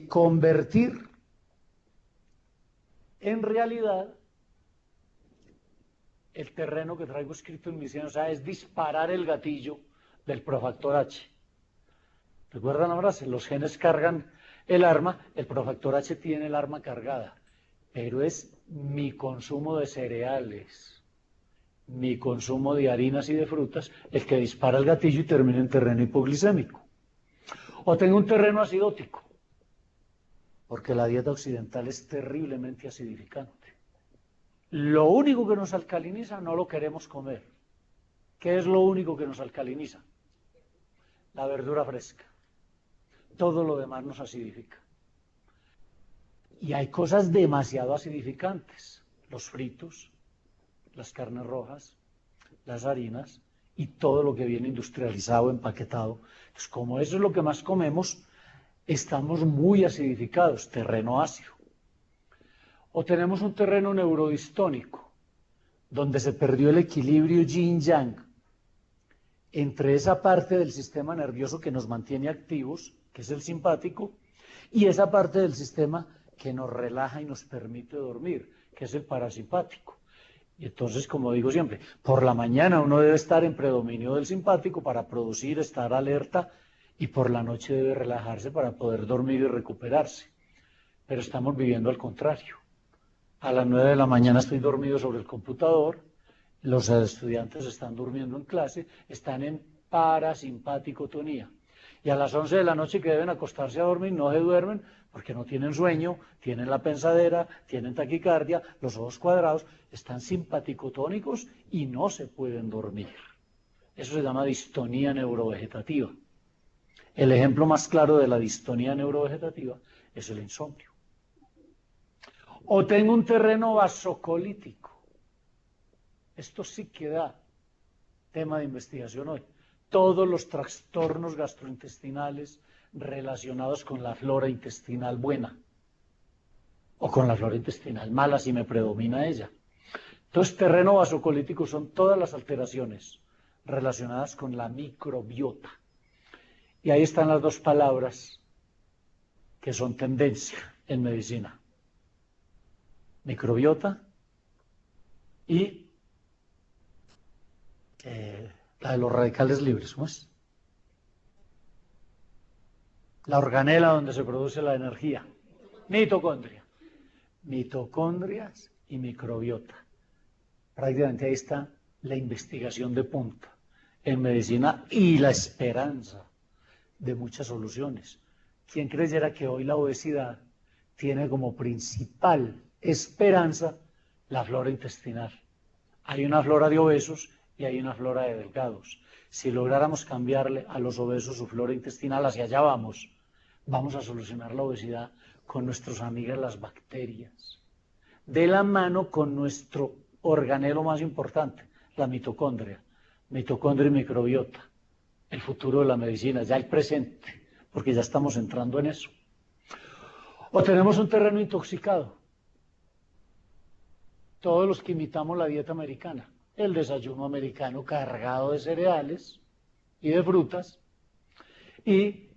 convertir en realidad el terreno que traigo escrito en mi cien, o sea, es disparar el gatillo del profactor H. ¿Recuerdan la frase? Los genes cargan el arma, el profactor H tiene el arma cargada, pero es mi consumo de cereales, mi consumo de harinas y de frutas el que dispara el gatillo y termina en terreno hipoglicémico. O tengo un terreno acidótico, porque la dieta occidental es terriblemente acidificante. Lo único que nos alcaliniza no lo queremos comer. ¿Qué es lo único que nos alcaliniza? La verdura fresca. Todo lo demás nos acidifica. Y hay cosas demasiado acidificantes: los fritos, las carnes rojas, las harinas y todo lo que viene industrializado, empaquetado. Entonces, como eso es lo que más comemos, estamos muy acidificados, terreno ácido. O tenemos un terreno neurodistónico, donde se perdió el equilibrio yin-yang entre esa parte del sistema nervioso que nos mantiene activos, que es el simpático, y esa parte del sistema que nos relaja y nos permite dormir, que es el parasimpático. Y entonces, como digo siempre, por la mañana uno debe estar en predominio del simpático para producir, estar alerta, y por la noche debe relajarse para poder dormir y recuperarse. Pero estamos viviendo al contrario. A las 9 de la mañana estoy dormido sobre el computador, los estudiantes están durmiendo en clase, están en parasimpaticotonía. Y a las 11 de la noche que deben acostarse a dormir no se duermen porque no tienen sueño, tienen la pensadera, tienen taquicardia, los ojos cuadrados, están simpaticotónicos y no se pueden dormir. Eso se llama distonía neurovegetativa. El ejemplo más claro de la distonía neurovegetativa es el insomnio. O tengo un terreno vasocolítico. Esto sí que da tema de investigación hoy. Todos los trastornos gastrointestinales relacionados con la flora intestinal buena o con la flora intestinal mala si me predomina ella. Entonces, terreno vasocolítico son todas las alteraciones relacionadas con la microbiota. Y ahí están las dos palabras que son tendencia en medicina: microbiota y la de los radicales libres. ¿Cómo es? La organela donde se produce la energía. Mitocondria. Mitocondrias y microbiota. Prácticamente ahí está la investigación de punta en medicina y la esperanza de muchas soluciones. ¿Quién creyera que hoy la obesidad tiene como principal esperanza la flora intestinal? Hay una flora de obesos y hay una flora de delgados. Si lográramos cambiarle a los obesos su flora intestinal, hacia allá vamos. Vamos a solucionar la obesidad con nuestras amigas las bacterias, de la mano con nuestro organelo más importante, la mitocondria y microbiota, el futuro de la medicina, ya el presente, porque ya estamos entrando en eso. O tenemos un terreno intoxicado, todos los que imitamos la dieta americana, el desayuno americano cargado de cereales y de frutas, y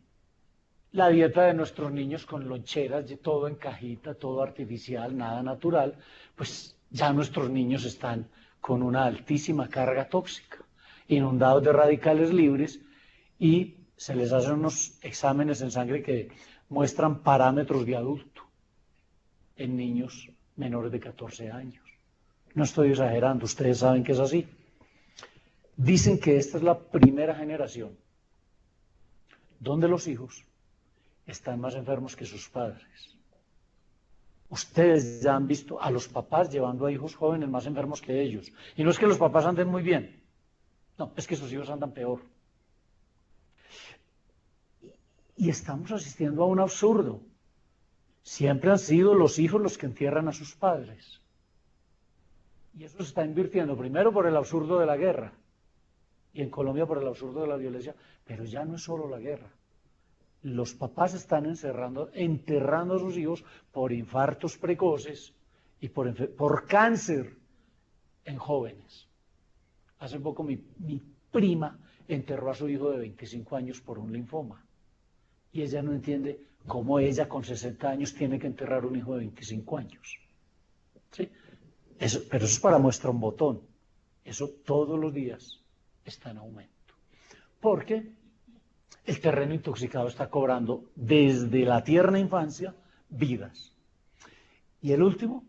la dieta de nuestros niños con loncheras, todo en cajita, todo artificial, nada natural, pues ya nuestros niños están con una altísima carga tóxica, inundados de radicales libres, y se les hacen unos exámenes en sangre que muestran parámetros de adulto en niños menores de 14 años. No estoy exagerando, ustedes saben que es así. Dicen que esta es la primera generación donde los hijos están más enfermos que sus padres. Ustedes ya han visto a los papás llevando a hijos jóvenes más enfermos que ellos. Y no es que los papás anden muy bien, no, es que sus hijos andan peor. Y estamos asistiendo a un absurdo. Siempre han sido los hijos los que entierran a sus padres. Y eso se está invirtiendo primero por el absurdo de la guerra, y en Colombia por el absurdo de la violencia, pero ya no es solo la guerra. Los papás están enterrando a sus hijos por infartos precoces y por cáncer en jóvenes. Hace poco mi prima enterró a su hijo de 25 años por un linfoma. Y ella no entiende cómo ella con 60 años tiene que enterrar un hijo de 25 años. ¿Sí? Pero eso es para muestra un botón. Eso todos los días está en aumento. Porque el terreno intoxicado está cobrando desde la tierna infancia vidas. Y el último,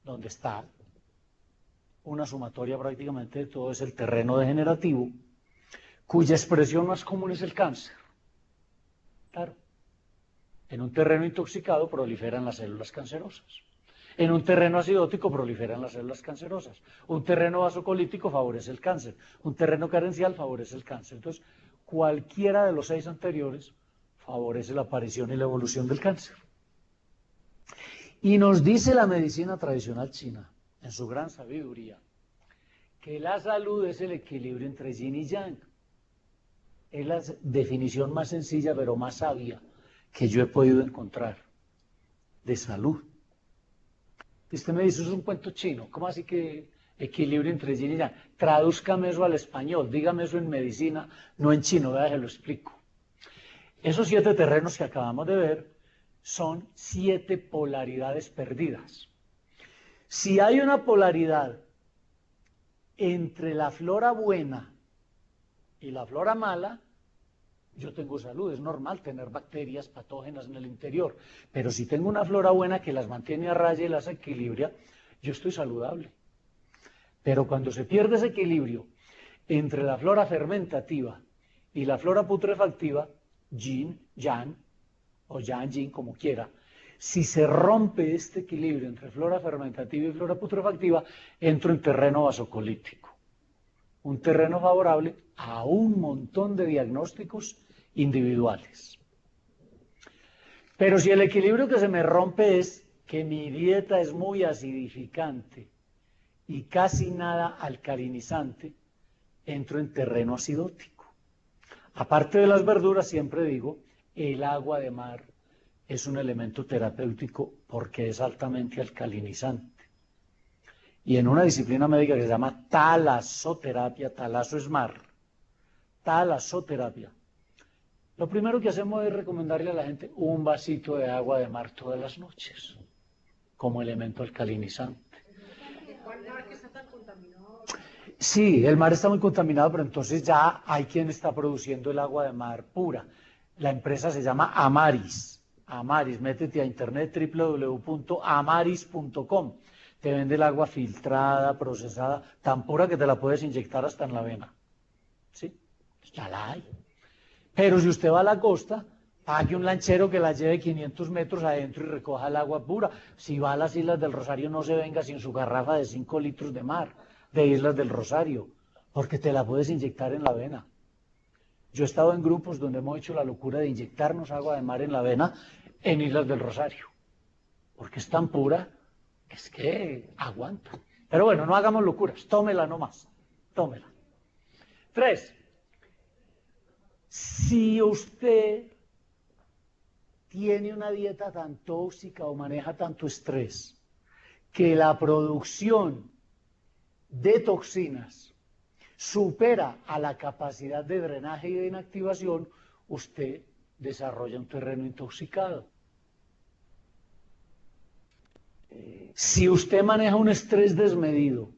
donde está una sumatoria prácticamente de todo, es el terreno degenerativo, cuya expresión más común es el cáncer. Claro, en un terreno intoxicado proliferan las células cancerosas. En un terreno acidótico proliferan las células cancerosas. Un terreno vasocolítico favorece el cáncer. Un terreno carencial favorece el cáncer. Entonces, cualquiera de los 6 anteriores favorece la aparición y la evolución del cáncer. Y nos dice la medicina tradicional china, en su gran sabiduría, que la salud es el equilibrio entre yin y yang. Es la definición más sencilla pero más sabia que yo he podido encontrar de salud. Usted me dice, eso es un cuento chino. ¿Cómo así que equilibrio entre yin y yang? Tradúzcame eso al español, dígame eso en medicina, no en chino, vea, se lo explico. Esos 7 terrenos que acabamos de ver son 7 polaridades perdidas. Si hay una polaridad entre la flora buena y la flora mala, yo tengo salud, es normal tener bacterias patógenas en el interior, pero si tengo una flora buena que las mantiene a raya y las equilibra, yo estoy saludable. Pero cuando se pierde ese equilibrio entre la flora fermentativa y la flora putrefactiva, yin, yang, o yang, yin, como quiera, si se rompe este equilibrio entre flora fermentativa y flora putrefactiva, entro en terreno vasocolítico. Un terreno favorable a un montón de diagnósticos individuales. Pero si el equilibrio que se me rompe es que mi dieta es muy acidificante y casi nada alcalinizante, entro en terreno acidótico. Aparte de las verduras, siempre digo, el agua de mar es un elemento terapéutico porque es altamente alcalinizante. Y en una disciplina médica que se llama talasoterapia, talaso es mar, talasoterapia, Lo primero que hacemos es recomendarle a la gente un vasito de agua de mar todas las noches, como elemento alcalinizante. ¿Cuál mar que está tan contaminado? Sí, el mar está muy contaminado, pero entonces ya hay quien está produciendo el agua de mar pura. La empresa se llama Amaris. Amaris, métete a internet www.amaris.com. Te vende el agua filtrada, procesada, tan pura que te la puedes inyectar hasta en la vena. ¿Sí? Ya la hay. Pero si usted va a la costa, pague un lanchero que la lleve 500 metros adentro y recoja el agua pura. Si va a las Islas del Rosario, no se venga sin su garrafa de 5 litros de mar, de Islas del Rosario, porque te la puedes inyectar en la vena. Yo he estado en grupos donde hemos hecho la locura de inyectarnos agua de mar en la vena en Islas del Rosario, porque es tan pura que es que aguanta. Pero bueno, no hagamos locuras, tómela nomás, tómela. 3. Si usted tiene una dieta tan tóxica o maneja tanto estrés que la producción de toxinas supera a la capacidad de drenaje y de inactivación, usted desarrolla un terreno intoxicado. Si usted maneja un estrés desmedido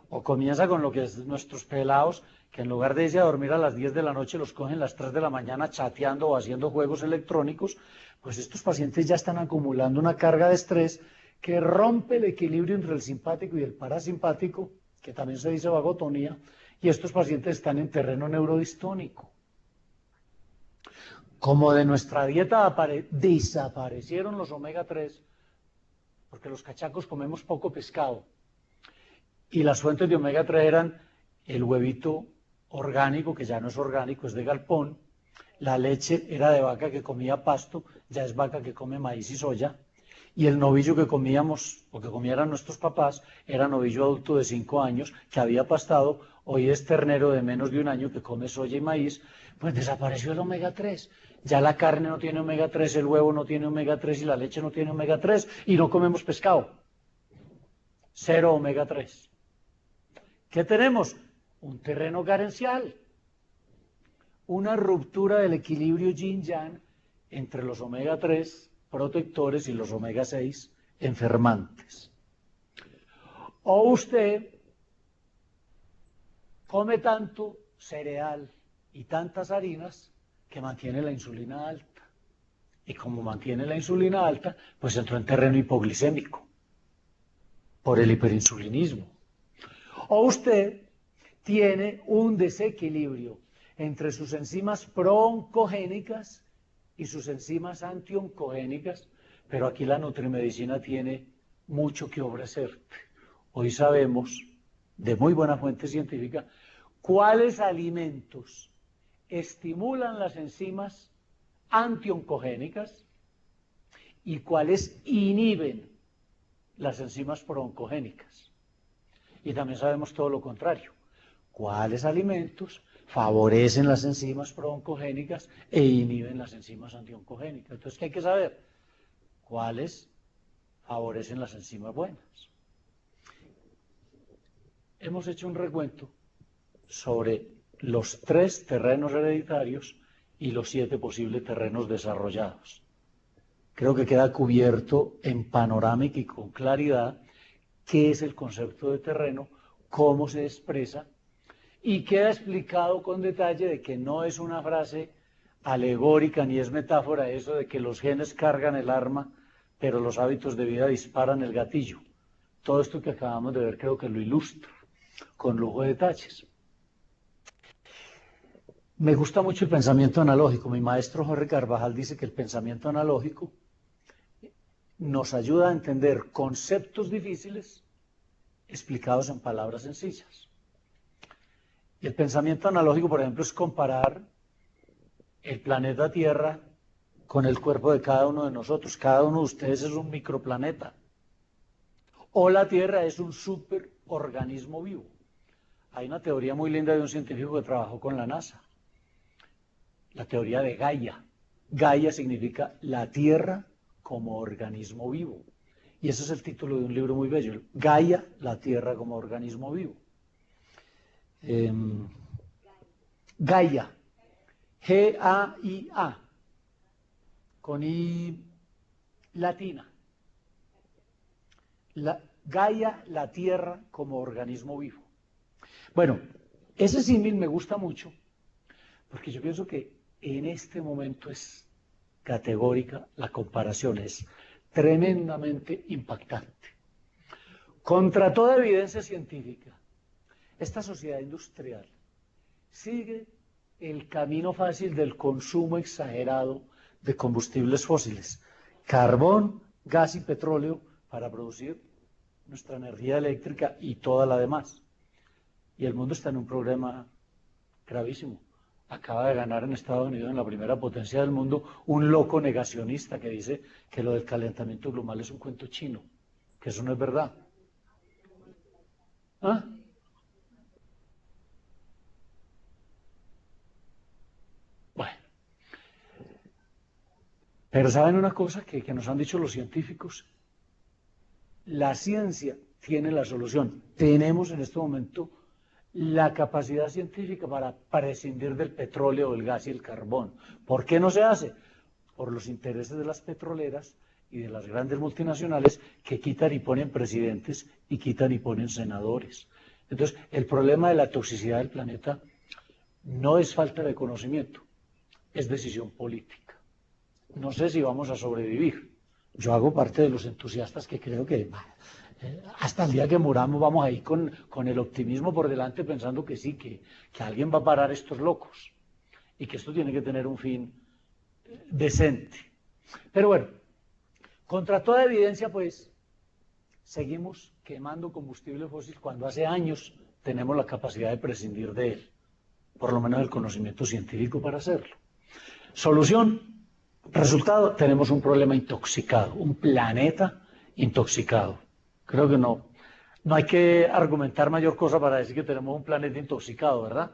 o comienza con lo que es nuestros pelados, que en lugar de irse a dormir a las 10 de la noche los cogen a las 3 de la mañana chateando o haciendo juegos electrónicos, pues estos pacientes ya están acumulando una carga de estrés que rompe el equilibrio entre el simpático y el parasimpático, que también se dice vagotonía, y estos pacientes están en terreno neurodistónico. Como de nuestra dieta desaparecieron los omega 3, porque los cachacos comemos poco pescado, y las fuentes de omega 3 eran el huevito orgánico, que ya no es orgánico, es de galpón, la leche era de vaca que comía pasto, ya es vaca que come maíz y soya, y el novillo que comíamos, o que comieran nuestros papás, era novillo adulto de 5 años, que había pastado, hoy es ternero de menos de 1 año que come soya y maíz, pues desapareció el omega 3. Ya la carne no tiene omega 3, el huevo no tiene omega 3 y la leche no tiene omega 3 y no comemos pescado. 0 omega 3. ¿Qué tenemos? Un terreno carencial, una ruptura del equilibrio yin-yang entre los omega 3 protectores y los omega 6 enfermantes. O usted come tanto cereal y tantas harinas que mantiene la insulina alta. Y como mantiene la insulina alta, pues entró en terreno hipoglicémico por el hiperinsulinismo. O usted tiene un desequilibrio entre sus enzimas prooncogénicas y sus enzimas antioncogénicas, pero aquí la nutrimedicina tiene mucho que ofrecerte. Hoy sabemos, de muy buena fuente científica, cuáles alimentos estimulan las enzimas antioncogénicas y cuáles inhiben las enzimas prooncogénicas. Y también sabemos todo lo contrario, cuáles alimentos favorecen las enzimas prooncogénicas e inhiben las enzimas antioncogénicas. Entonces, ¿qué hay que saber? ¿Cuáles favorecen las enzimas buenas? Hemos hecho un recuento sobre los 3 terrenos hereditarios y los 7 posibles terrenos desarrollados. Creo que queda cubierto en panorámica y con claridad qué es el concepto de terreno, cómo se expresa, y queda explicado con detalle de que no es una frase alegórica ni es metáfora eso de que los genes cargan el arma, pero los hábitos de vida disparan el gatillo. Todo esto que acabamos de ver creo que lo ilustra con lujo de detalles. Me gusta mucho el pensamiento analógico. Mi maestro Jorge Carvajal dice que el pensamiento analógico nos ayuda a entender conceptos difíciles explicados en palabras sencillas. Y el pensamiento analógico, por ejemplo, es comparar el planeta Tierra con el cuerpo de cada uno de nosotros. Cada uno de ustedes es un microplaneta. O la Tierra es un superorganismo vivo. Hay una teoría muy linda de un científico que trabajó con la NASA. La teoría de Gaia. Gaia significa la Tierra como organismo vivo. Y ese es el título de un libro muy bello. Gaia, la Tierra como organismo vivo. Gaia, G-A-I-A, con I latina. Gaia, la Tierra como organismo vivo. Bueno, ese símil me gusta mucho porque yo pienso que en este momento es categórica la comparación, es tremendamente impactante. Contra toda evidencia científica, esta sociedad industrial sigue el camino fácil del consumo exagerado de combustibles fósiles, carbón, gas y petróleo para producir nuestra energía eléctrica y toda la demás. Y el mundo está en un problema gravísimo. Acaba de ganar en Estados Unidos, en la primera potencia del mundo, un loco negacionista que dice que lo del calentamiento global es un cuento chino, que eso no es verdad. ¿Ah? Bueno. Pero ¿saben una cosa que nos han dicho los científicos? La ciencia tiene la solución. Tenemos en este momento la capacidad científica para prescindir del petróleo, el gas y el carbón. ¿Por qué no se hace? Por los intereses de las petroleras y de las grandes multinacionales que quitan y ponen presidentes y quitan y ponen senadores. Entonces, el problema de la toxicidad del planeta no es falta de conocimiento, es decisión política. No sé si vamos a sobrevivir. Yo hago parte de los entusiastas que creo que hasta el día que muramos vamos a ir con el optimismo por delante pensando que sí, que alguien va a parar estos locos y que esto tiene que tener un fin decente. Pero bueno, contra toda evidencia, pues, seguimos quemando combustible fósil cuando hace años tenemos la capacidad de prescindir de él, por lo menos el conocimiento científico para hacerlo. Solución. Resultado, tenemos un problema intoxicado, un planeta intoxicado. Creo que no hay que argumentar mayor cosa para decir que tenemos un planeta intoxicado, ¿verdad?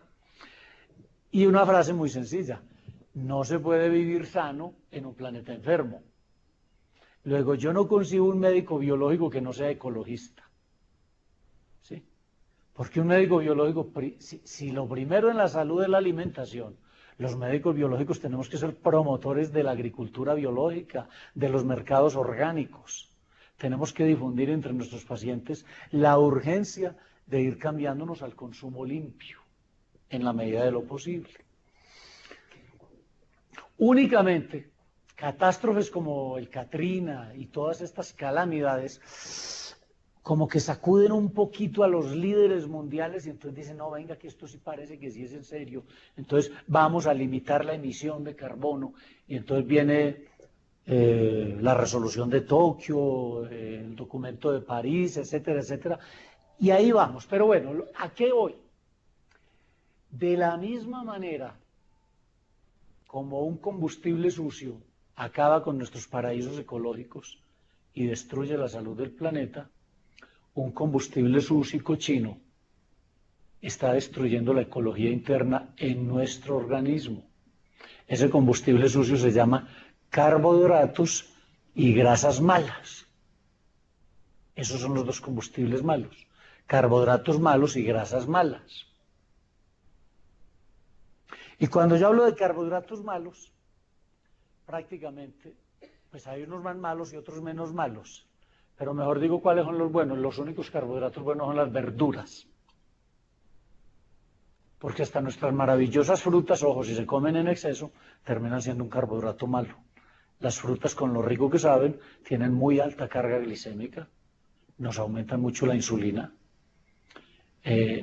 Y una frase muy sencilla, no se puede vivir sano en un planeta enfermo. Luego, yo no consigo un médico biológico que no sea ecologista. ¿Sí? Porque un médico biológico, si lo primero en la salud es la alimentación, los médicos biológicos tenemos que ser promotores de la agricultura biológica, de los mercados orgánicos. Tenemos que difundir entre nuestros pacientes la urgencia de ir cambiándonos al consumo limpio, en la medida de lo posible. Únicamente, catástrofes como el Katrina y todas estas calamidades como que sacuden un poquito a los líderes mundiales y entonces dicen, no, venga, que esto sí parece que sí es en serio, entonces vamos a limitar la emisión de carbono, y entonces viene la resolución de Tokio, el documento de París, etcétera, etcétera, y ahí vamos. Pero bueno, ¿a qué voy? De la misma manera como un combustible sucio acaba con nuestros paraísos ecológicos y destruye la salud del planeta, un combustible sucio y cochino está destruyendo la ecología interna en nuestro organismo. Ese combustible sucio se llama carbohidratos y grasas malas. Esos son los dos combustibles malos, carbohidratos malos y grasas malas. Y cuando yo hablo de carbohidratos malos, prácticamente, pues hay unos más malos y otros menos malos. Pero mejor digo cuáles son los buenos. Los únicos carbohidratos buenos son las verduras. Porque hasta nuestras maravillosas frutas, ojo, si se comen en exceso, terminan siendo un carbohidrato malo. Las frutas, con lo rico que saben, tienen muy alta carga glicémica, nos aumentan mucho la insulina.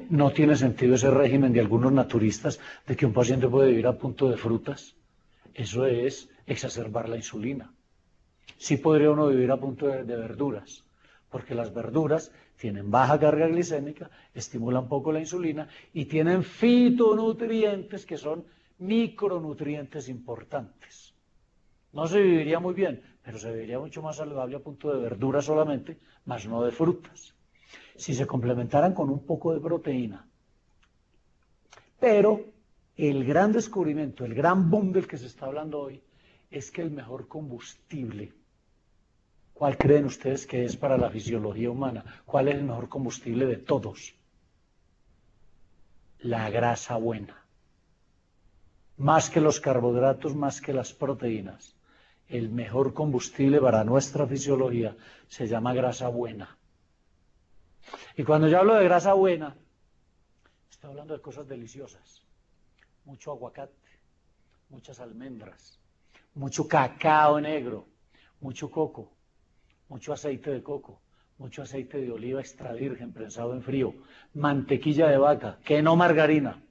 No tiene sentido ese régimen de algunos naturistas de que un paciente puede vivir a punto de frutas. Eso es exacerbar la insulina. Sí podría uno vivir a punto de verduras, porque las verduras tienen baja carga glicémica, estimulan poco la insulina y tienen fitonutrientes que son micronutrientes importantes. No se viviría muy bien, pero se viviría mucho más saludable a punto de verduras solamente, más no de frutas. Si se complementaran con un poco de proteína. Pero el gran descubrimiento, el gran boom del que se está hablando hoy, es que el mejor combustible, ¿cuál creen ustedes que es para la fisiología humana? ¿Cuál es el mejor combustible de todos? La grasa buena. más que los carbohidratos, más que las proteínas, el mejor combustible para nuestra fisiología se llama grasa buena. Y cuando yo hablo de grasa buena, estoy hablando de cosas deliciosas. Mucho aguacate, muchas almendras, mucho cacao negro, mucho coco, mucho aceite de coco, mucho aceite de oliva extra virgen prensado en frío, mantequilla de vaca, que no margarina,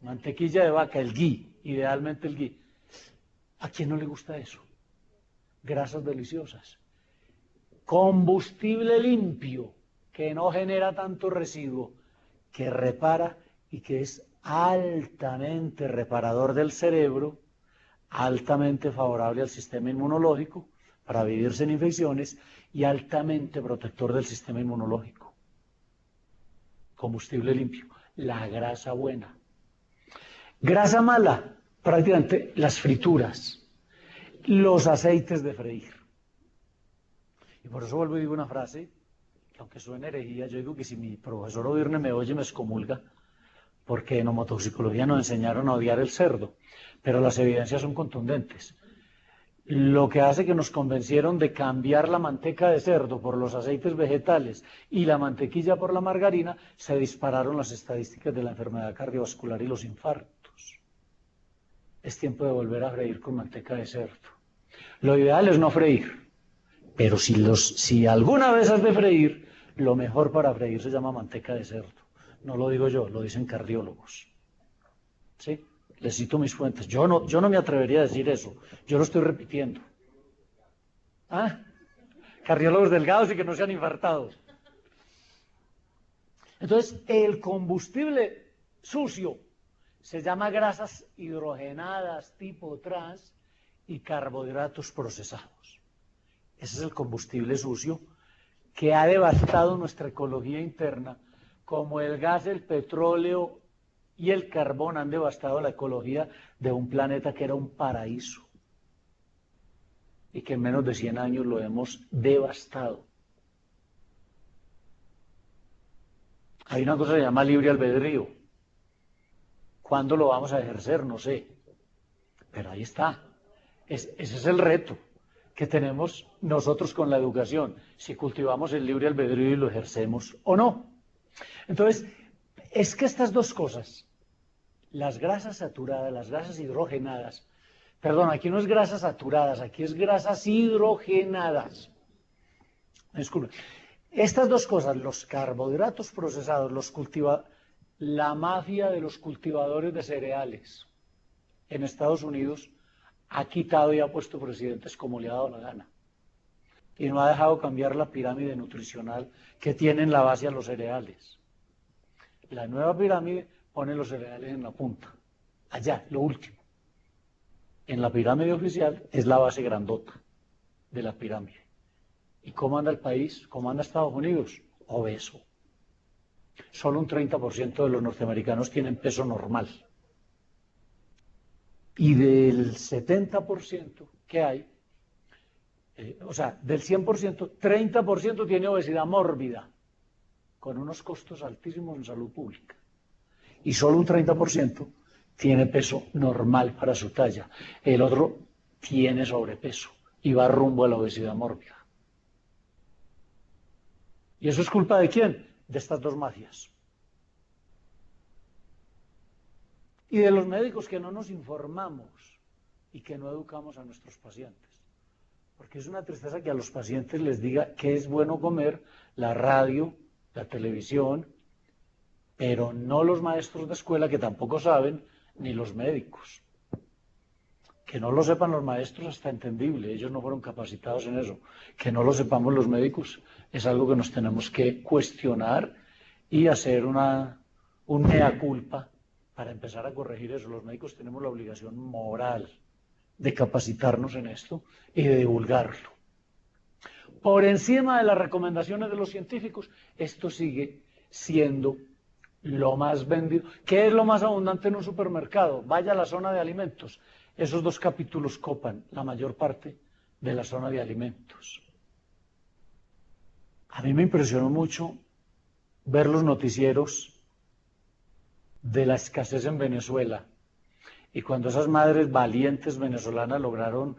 mantequilla de vaca, el ghee, idealmente el ghee. ¿A quién no le gusta eso? Grasas deliciosas. Combustible limpio, que no genera tanto residuo, que repara y que es altamente reparador del cerebro, altamente favorable al sistema inmunológico para vivir sin infecciones y altamente protector del sistema inmunológico. Combustible limpio, la grasa buena. Grasa mala, prácticamente las frituras, los aceites de freír. Y por eso vuelvo y digo una frase, que aunque suene herejía, yo digo que si mi profesor Odirne me oye me excomulga, porque en homotoxicología nos enseñaron a odiar el cerdo, pero las evidencias son contundentes. Lo que hace que nos convencieron de cambiar la manteca de cerdo por los aceites vegetales y la mantequilla por la margarina, se dispararon las estadísticas de la enfermedad cardiovascular y los infartos. Es tiempo de volver a freír con manteca de cerdo. Lo ideal es no freír, pero si alguna vez has de freír, lo mejor para freír se llama manteca de cerdo. No lo digo yo, lo dicen cardiólogos. ¿Sí? Les cito mis fuentes. Yo no me atrevería a decir eso. Yo lo estoy repitiendo. ¿Ah? Cardiólogos delgados y que no sean infartados. Entonces, el combustible sucio se llama grasas hidrogenadas tipo trans y carbohidratos procesados. Ese es el combustible sucio que ha devastado nuestra ecología interna, como el gas, el petróleo y el carbón han devastado la ecología de un planeta que era un paraíso y que en menos de 100 años lo hemos devastado. Hay una cosa que se llama libre albedrío. ¿Cuándo lo vamos a ejercer? No sé. Pero ahí está. Ese es el reto que tenemos nosotros con la educación, si cultivamos el libre albedrío y lo ejercemos o no. Entonces, es que estas dos cosas, las grasas saturadas, las grasas hidrogenadas, perdón, aquí no es grasas saturadas, aquí es grasas hidrogenadas. Disculpen. Estas dos cosas, los carbohidratos procesados, la mafia de los cultivadores de cereales en Estados Unidos ha quitado y ha puesto presidentes como le ha dado la gana. Y no ha dejado cambiar la pirámide nutricional que tienen la base a los cereales. La nueva pirámide pone los cereales en la punta. Allá, lo último. En la pirámide oficial es la base grandota de la pirámide. ¿Y cómo anda el país? ¿Cómo anda Estados Unidos? Obeso. Solo un 30% de los norteamericanos tienen peso normal. Y del 70% que hay, o sea, del 100%, 30% tiene obesidad mórbida, con unos costos altísimos en salud pública. Y solo un 30% tiene peso normal para su talla. El otro tiene sobrepeso y va rumbo a la obesidad mórbida. ¿Y eso es culpa de quién? De estas dos mafias. Y de los médicos que no nos informamos y que no educamos a nuestros pacientes. Porque es una tristeza que a los pacientes les diga qué es bueno comer, la radio, la televisión, pero no los maestros de escuela que tampoco saben, ni los médicos. Que no lo sepan los maestros está entendible, ellos no fueron capacitados en eso. Que no lo sepamos los médicos es algo que nos tenemos que cuestionar y hacer un mea culpa para empezar a corregir eso. Los médicos tenemos la obligación moral de capacitarnos en esto y de divulgarlo. Por encima de las recomendaciones de los científicos, esto sigue siendo lo más vendido. ¿Qué es lo más abundante en un supermercado? Vaya a la zona de alimentos. Esos dos capítulos copan la mayor parte de la zona de alimentos. A mí me impresionó mucho ver los noticieros de la escasez en Venezuela. Y cuando esas madres valientes venezolanas lograron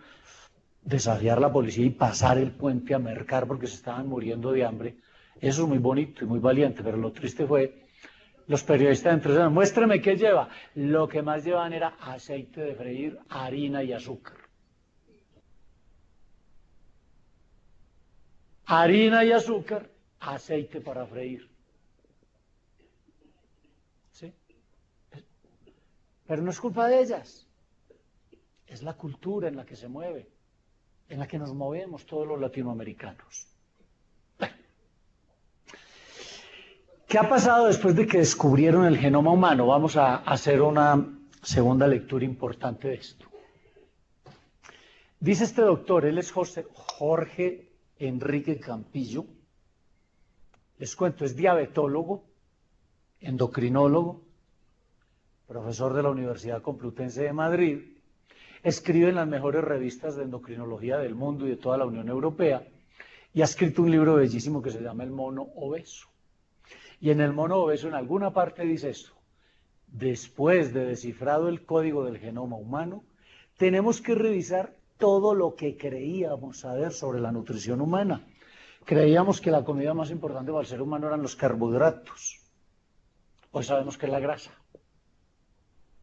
desafiar la policía y pasar el puente a mercar porque se estaban muriendo de hambre, eso es muy bonito y muy valiente, pero lo triste fue, los periodistas entonces, muéstrame qué lleva. Lo que más llevaban era aceite de freír, harina y azúcar. Harina y azúcar, aceite para freír. ¿Sí? Pero no es culpa de ellas, es la cultura en la que se mueve, en la que nos movemos todos los latinoamericanos. Bueno, ¿qué ha pasado después de que descubrieron el genoma humano? Vamos a hacer una segunda lectura importante de esto. Dice este doctor, él es Jorge Enrique Campillo, les cuento, es diabetólogo, endocrinólogo, profesor de la Universidad Complutense de Madrid, escribe en las mejores revistas de endocrinología del mundo y de toda la Unión Europea, y ha escrito un libro bellísimo que se llama El mono obeso. Y en El mono obeso, en alguna parte dice esto: después de descifrado el código del genoma humano, tenemos que revisar todo lo que creíamos saber sobre la nutrición humana. Creíamos que la comida más importante para el ser humano eran los carbohidratos. Hoy sabemos que es la grasa,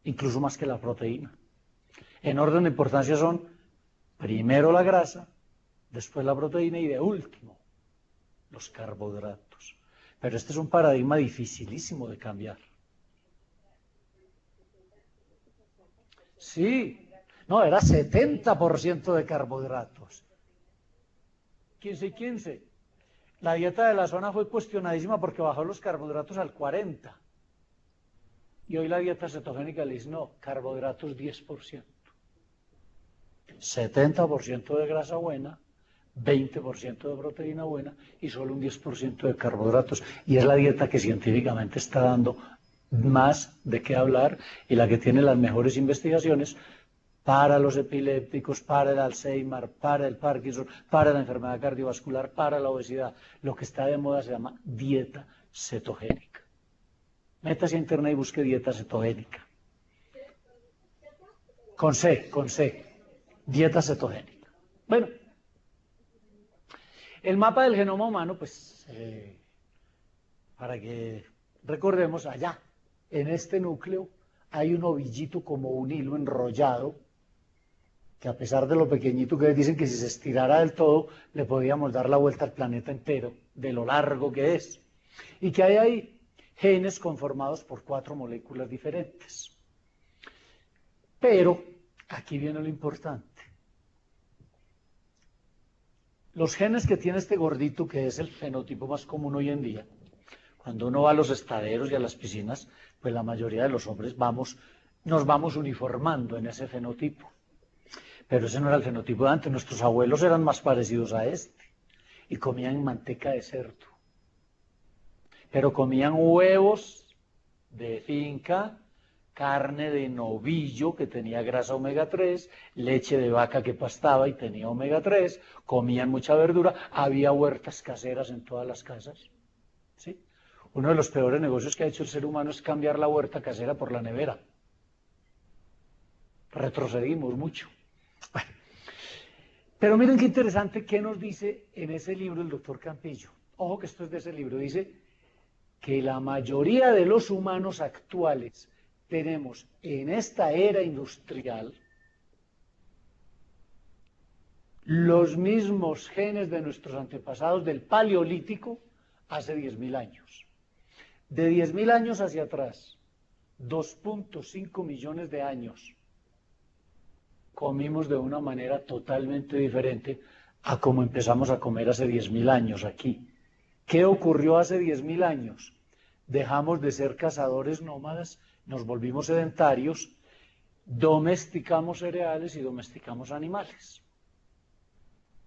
incluso más que la proteína. En orden de importancia son primero la grasa, después la proteína y de último los carbohidratos. Pero este es un paradigma dificilísimo de cambiar. Sí, no, era 70% de carbohidratos. 15 y 15. La dieta de la zona fue cuestionadísima porque bajó los carbohidratos al 40%. Y hoy la dieta cetogénica le dice, no, carbohidratos 10%. 70% de grasa buena, 20% de proteína buena y solo un 10% de carbohidratos. Y es la dieta que científicamente está dando más de qué hablar y la que tiene las mejores investigaciones para los epilépticos, para el Alzheimer, para el Parkinson, para la enfermedad cardiovascular, para la obesidad. Lo que está de moda se llama dieta cetogénica. Métase a internet y busque dieta cetogénica. Con C. Dieta cetogénica. Bueno, el mapa del genoma humano, pues, para que recordemos, allá, en este núcleo, hay un ovillito como un hilo enrollado, que a pesar de lo pequeñito que dicen que si se estirara del todo, le podíamos dar la vuelta al planeta entero, de lo largo que es. Y que hay ahí genes conformados por 4 moléculas diferentes. Pero, aquí viene lo importante. Los genes que tiene este gordito, que es el fenotipo más común hoy en día, cuando uno va a los estaderos y a las piscinas, pues la mayoría de los hombres nos vamos uniformando en ese fenotipo. Pero ese no era el fenotipo de antes, nuestros abuelos eran más parecidos a este, y comían manteca de cerdo. Pero comían huevos de finca, carne de novillo que tenía grasa omega 3, leche de vaca que pastaba y tenía omega 3, comían mucha verdura, había huertas caseras en todas las casas. ¿Sí? Uno de los peores negocios que ha hecho el ser humano es cambiar la huerta casera por la nevera. Retrocedimos mucho. Bueno, pero miren qué interesante qué nos dice en ese libro el doctor Campillo. Ojo que esto es de ese libro, dice que la mayoría de los humanos actuales tenemos en esta era industrial los mismos genes de nuestros antepasados del Paleolítico hace 10.000 años. De 10.000 años hacia atrás, 2.5 millones de años, comimos de una manera totalmente diferente a como empezamos a comer hace 10.000 años aquí. ¿Qué ocurrió hace 10.000 años? Dejamos de ser cazadores nómadas, nos volvimos sedentarios, domesticamos cereales y domesticamos animales.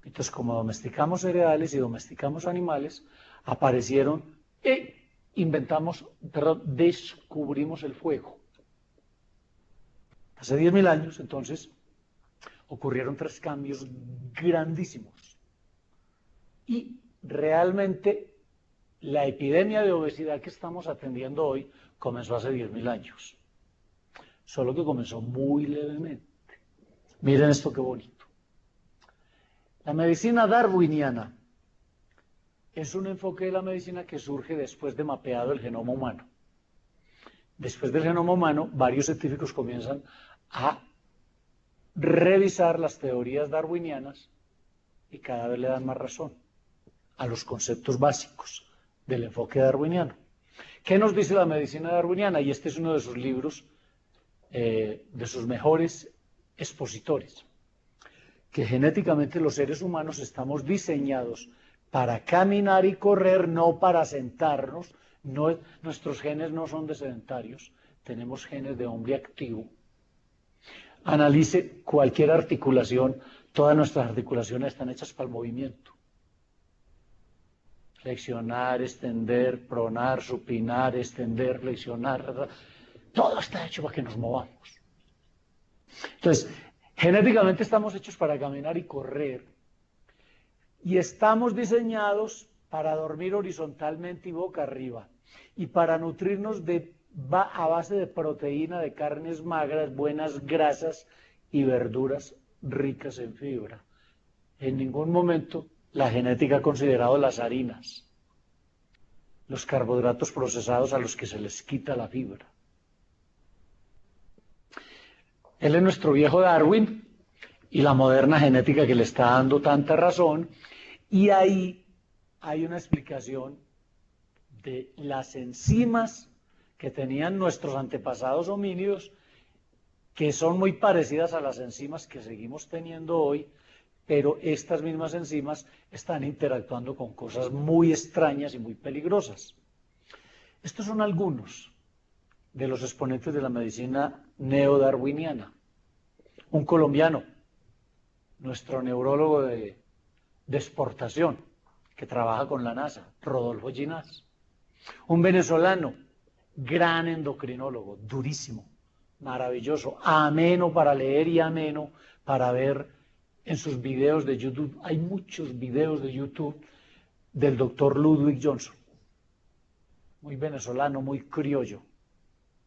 Entonces, como domesticamos cereales y domesticamos animales, aparecieron descubrimos el fuego. Hace 10.000 años, entonces, ocurrieron 3 cambios grandísimos. Y realmente la epidemia de obesidad que estamos atendiendo hoy comenzó hace 10.000 años. solo que comenzó muy levemente. Miren esto qué bonito. La medicina darwiniana es un enfoque de la medicina que surge después de mapeado el genoma humano. Después del genoma humano, varios científicos comienzan a revisar las teorías darwinianas y cada vez le dan más razón a los conceptos básicos del enfoque darwiniano. ¿Qué nos dice la medicina darwiniana? Y este es uno de sus libros, de sus mejores expositores, que genéticamente los seres humanos estamos diseñados para caminar y correr, no para sentarnos. No, nuestros genes no son de sedentarios, tenemos genes de hombre activo. Analice cualquier articulación, todas nuestras articulaciones están hechas para el movimiento. Flexionar, extender, pronar, supinar, extender, flexionar, todo está hecho para que nos movamos. Entonces, genéticamente estamos hechos para caminar y correr, y estamos diseñados para dormir horizontalmente y boca arriba, y para nutrirnos a base de proteína, de carnes magras, buenas grasas y verduras ricas en fibra. En ningún momento la genética ha considerado las harinas, los carbohidratos procesados a los que se les quita la fibra. Él es nuestro viejo Darwin y la moderna genética que le está dando tanta razón, y ahí hay una explicación de las enzimas que tenían nuestros antepasados homínidos, que son muy parecidas a las enzimas que seguimos teniendo hoy, pero estas mismas enzimas están interactuando con cosas muy extrañas y muy peligrosas. Estos son algunos de los exponentes de la medicina neodarwiniana. Un colombiano, nuestro neurólogo de exportación, que trabaja con la NASA, Rodolfo Ginás. Un venezolano, gran endocrinólogo, durísimo, maravilloso, ameno para leer y ameno para ver en sus videos de YouTube. Hay muchos videos de YouTube del doctor Ludwig Johnson, muy venezolano, muy criollo,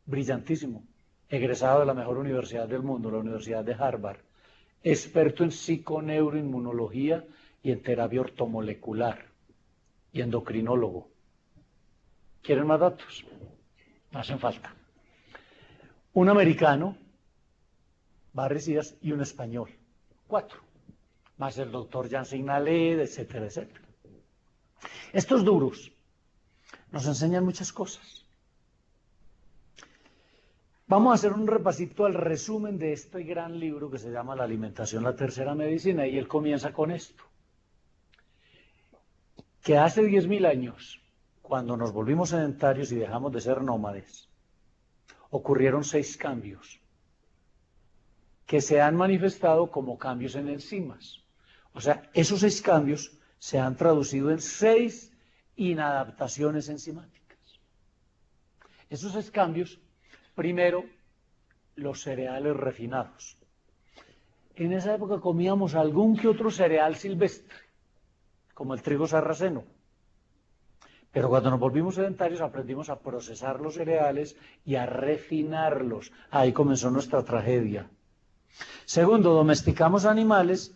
brillantísimo, egresado de la mejor universidad del mundo, la Universidad de Harvard, experto en psiconeuroinmunología y en terapia ortomolecular, y endocrinólogo. ¿Quieren más datos? No hacen falta. Un americano, Barry Díaz, y un español, 4, más el doctor Jan Signalet, etcétera, etcétera. Estos duros nos enseñan muchas cosas. Vamos a hacer un repasito al resumen de este gran libro que se llama La alimentación, la tercera medicina, y él comienza con esto. Que hace 10.000 años, cuando nos volvimos sedentarios y dejamos de ser nómades, ocurrieron 6 cambios que se han manifestado como cambios en enzimas. O sea, esos 6 cambios se han traducido en 6 inadaptaciones enzimáticas. Esos 6 cambios, primero, los cereales refinados. En esa época comíamos algún que otro cereal silvestre, como el trigo sarraceno. Pero cuando nos volvimos sedentarios aprendimos a procesar los cereales y a refinarlos. Ahí comenzó nuestra tragedia. Segundo, domesticamos animales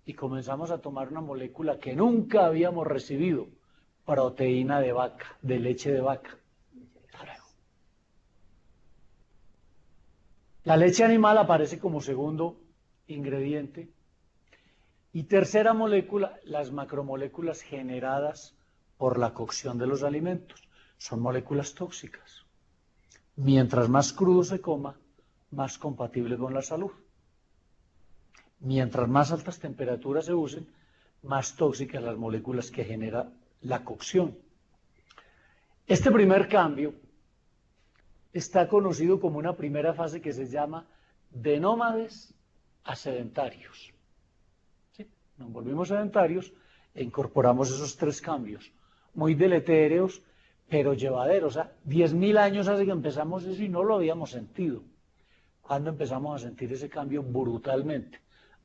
y comenzamos a tomar una molécula que nunca habíamos recibido, proteína de vaca, de leche de vaca. La leche animal aparece como segundo ingrediente. Y tercera molécula, las macromoléculas generadas por la cocción de los alimentos. Son moléculas tóxicas. Mientras más crudo se coma, más compatible con la salud. Mientras más altas temperaturas se usen, más tóxicas las moléculas que genera la cocción. Este primer cambio está conocido como una primera fase que se llama de nómades a sedentarios. ¿Sí? Nos volvimos sedentarios e incorporamos esos 3 cambios, muy deletéreos, pero llevaderos. O sea, 10.000 años hace que empezamos eso y no lo habíamos sentido. ¿Cuándo empezamos a sentir ese cambio brutalmente?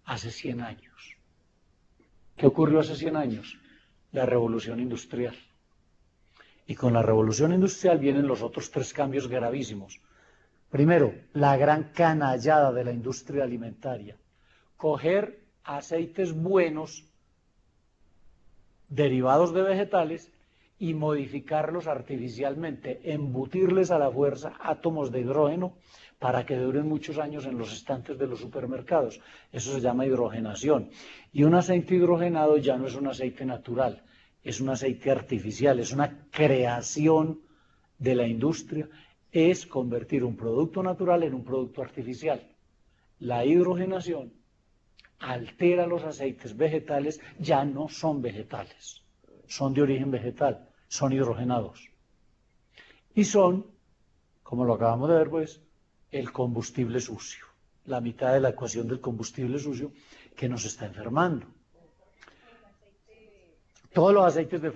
Hace 100 años. ¿Qué ocurrió hace 100 años? La revolución industrial. Y con la revolución industrial vienen los otros 3 cambios gravísimos. Primero, la gran canallada de la industria alimentaria. Coger aceites buenos, derivados de vegetales, y modificarlos artificialmente, embutirles a la fuerza átomos de hidrógeno para que duren muchos años en los estantes de los supermercados. Eso se llama hidrogenación. Y un aceite hidrogenado ya no es un aceite natural, es un aceite artificial, es una creación de la industria, es convertir un producto natural en un producto artificial. La hidrogenación altera los aceites vegetales, ya no son vegetales, son de origen vegetal, son hidrogenados. Y son, como lo acabamos de ver, pues, el combustible sucio, la mitad de la ecuación del combustible sucio que nos está enfermando. Todos los aceites de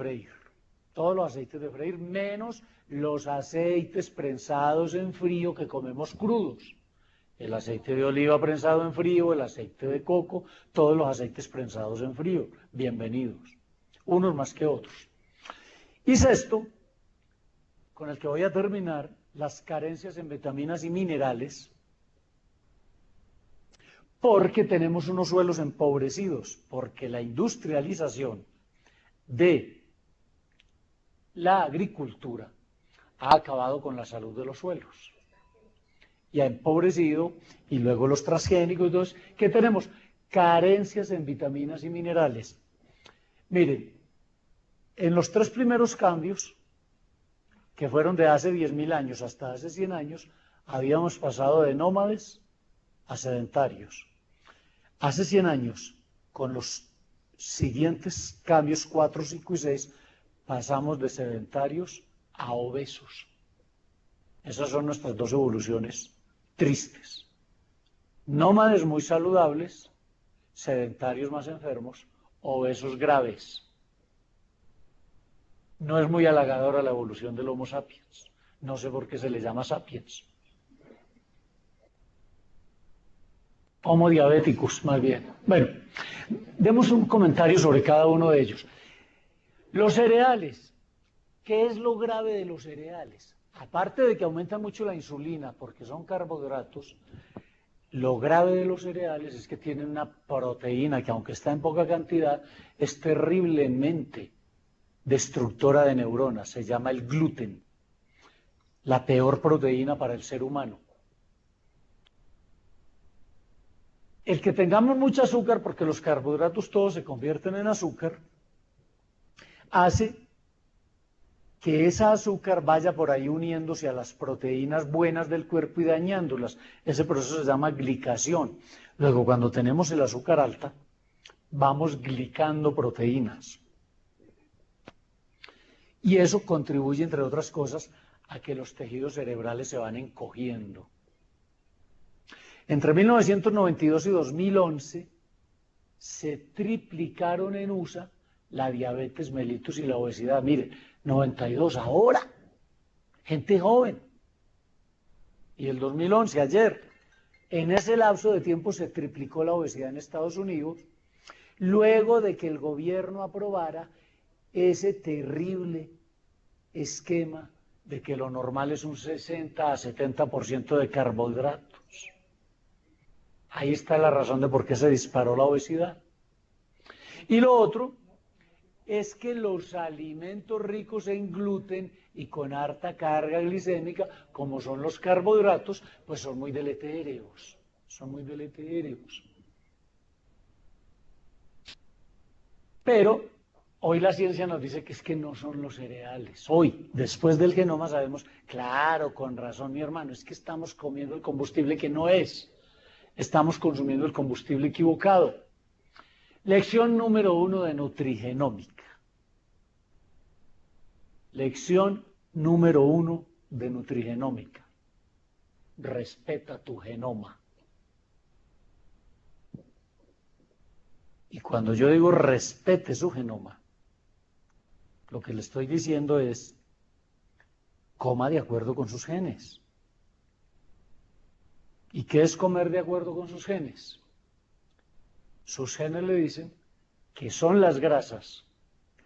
freír, menos los aceites prensados en frío que comemos crudos. El aceite de oliva prensado en frío, el aceite de coco, todos los aceites prensados en frío, bienvenidos, unos más que otros. Y sexto, con el que voy a terminar, las carencias en vitaminas y minerales, porque tenemos unos suelos empobrecidos, porque la industrialización de la agricultura ha acabado con la salud de los suelos y ha empobrecido, y luego los transgénicos. Entonces, ¿qué tenemos? Carencias en vitaminas y minerales. Miren, en los 3 primeros cambios, que fueron de hace 10.000 años hasta hace 100 años, habíamos pasado de nómades a sedentarios. Hace 100 años, con los siguientes cambios 4, 5 y 6, pasamos de sedentarios a obesos. Esas son nuestras 2 evoluciones tristes. Nómades muy saludables, sedentarios más enfermos, obesos graves. No es muy halagadora la evolución del Homo sapiens. No sé por qué se le llama sapiens. Homo diabéticos, más bien. Bueno, demos un comentario sobre cada uno de ellos. Los cereales. ¿Qué es lo grave de los cereales? Aparte de que aumentan mucho la insulina porque son carbohidratos, lo grave de los cereales es que tienen una proteína que, aunque está en poca cantidad, es terriblemente destructora de neuronas. Se llama el gluten, la peor proteína para el ser humano. El que tengamos mucho azúcar, porque los carbohidratos todos se convierten en azúcar, hace que esa azúcar vaya por ahí uniéndose a las proteínas buenas del cuerpo y dañándolas. Ese proceso se llama glicación. Luego, cuando tenemos el azúcar alta, vamos glicando proteínas. Y eso contribuye, entre otras cosas, a que los tejidos cerebrales se van encogiendo. Entre 1992 y 2011 se triplicaron en USA la diabetes mellitus y la obesidad. Miren, 92 ahora, gente joven. Y el 2011, ayer, en ese lapso de tiempo se triplicó la obesidad en Estados Unidos, luego de que el gobierno aprobara ese terrible esquema de que lo normal es un 60 a 70% de carbohidratos. Ahí está la razón de por qué se disparó la obesidad. Y lo otro es que los alimentos ricos en gluten y con harta carga glicémica, como son los carbohidratos, pues son muy deletéreos. Pero hoy la ciencia nos dice que es que no son los cereales. Hoy, después del genoma, sabemos, claro, con razón, mi hermano, es que estamos comiendo el combustible que no es. Estamos consumiendo el combustible equivocado. Lección número 1 de nutrigenómica. Lección número 1 de nutrigenómica. Respeta tu genoma. Y cuando yo digo respete su genoma, lo que le estoy diciendo es, coma de acuerdo con sus genes. ¿Y qué es comer de acuerdo con sus genes? Sus genes le dicen que son las grasas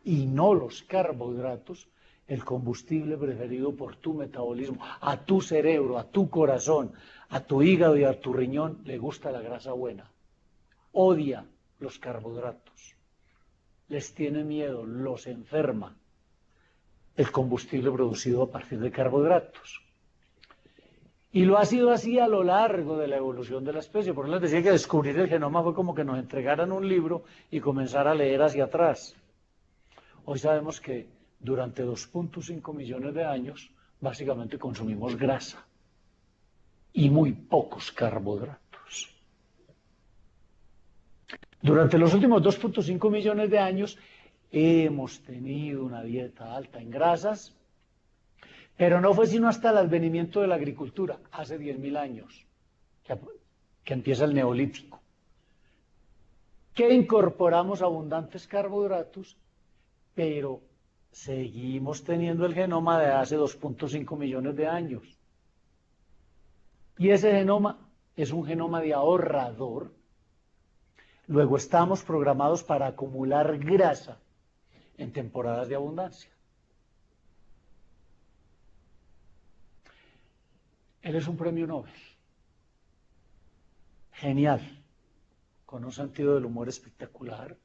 y no los carbohidratos el combustible preferido por tu metabolismo, a tu cerebro, a tu corazón, a tu hígado y a tu riñón, le gusta la grasa buena. Odia los carbohidratos. Les tiene miedo, los enferma el combustible producido a partir de carbohidratos. Y lo ha sido así a lo largo de la evolución de la especie. Por eso les decía que descubrir el genoma fue como que nos entregaran un libro y comenzar a leer hacia atrás. Hoy sabemos que durante 2.5 millones de años básicamente consumimos grasa y muy pocos carbohidratos. Durante los últimos 2.5 millones de años hemos tenido una dieta alta en grasas, pero no fue sino hasta el advenimiento de la agricultura, hace 10.000 años, que empieza el neolítico, que incorporamos abundantes carbohidratos, pero seguimos teniendo el genoma de hace 2.5 millones de años. Y ese genoma es un genoma de ahorrador. Luego estamos programados para acumular grasa en temporadas de abundancia. Él es un premio Nobel. Genial. Con un sentido del humor espectacular,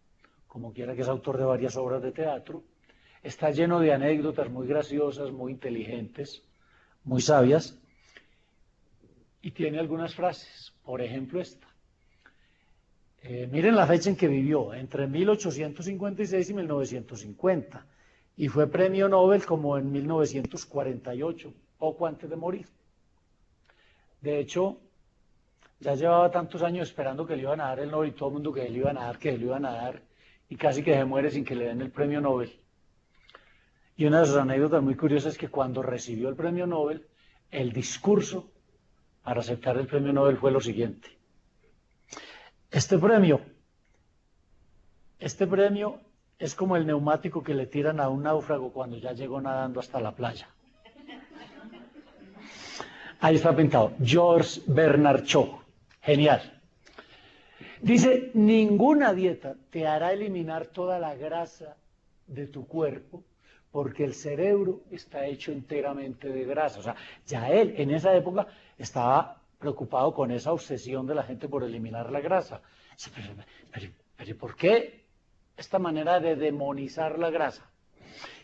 como quiera que es autor de varias obras de teatro. Está lleno de anécdotas muy graciosas, muy inteligentes, muy sabias. Y tiene algunas frases. Por ejemplo, esta. Miren la fecha en que vivió, entre 1856 y 1950. Y fue premio Nobel como en 1948, poco antes de morir. De hecho, ya llevaba tantos años esperando que le iban a dar el Nobel y todo el mundo que le iban a dar, que le iban a dar, y casi que se muere sin que le den el premio Nobel. Y una de sus anécdotas muy curiosas es que cuando recibió el premio Nobel, el discurso para aceptar el premio Nobel fue lo siguiente. Este premio es como el neumático que le tiran a un náufrago cuando ya llegó nadando hasta la playa. Ahí está pintado, George Bernard Shaw, genial. Dice, ninguna dieta te hará eliminar toda la grasa de tu cuerpo, porque el cerebro está hecho enteramente de grasa. O sea, ya él en esa época estaba preocupado con esa obsesión de la gente por eliminar la grasa. Pero ¿por qué esta manera de demonizar la grasa?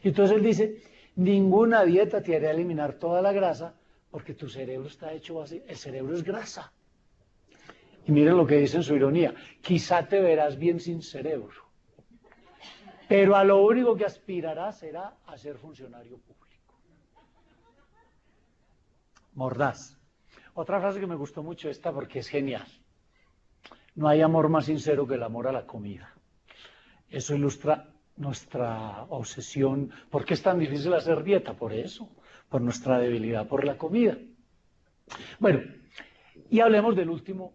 Y entonces él dice, ninguna dieta te hará eliminar toda la grasa, porque tu cerebro está hecho así, el cerebro es grasa. Y miren lo que dice en su ironía, quizá te verás bien sin cerebro, pero a lo único que aspirarás será a ser funcionario público. Mordaz. Otra frase que me gustó mucho esta porque es genial. No hay amor más sincero que el amor a la comida. Eso ilustra nuestra obsesión. ¿Por qué es tan difícil hacer dieta? Por eso, por nuestra debilidad por la comida. Bueno, y hablemos del último,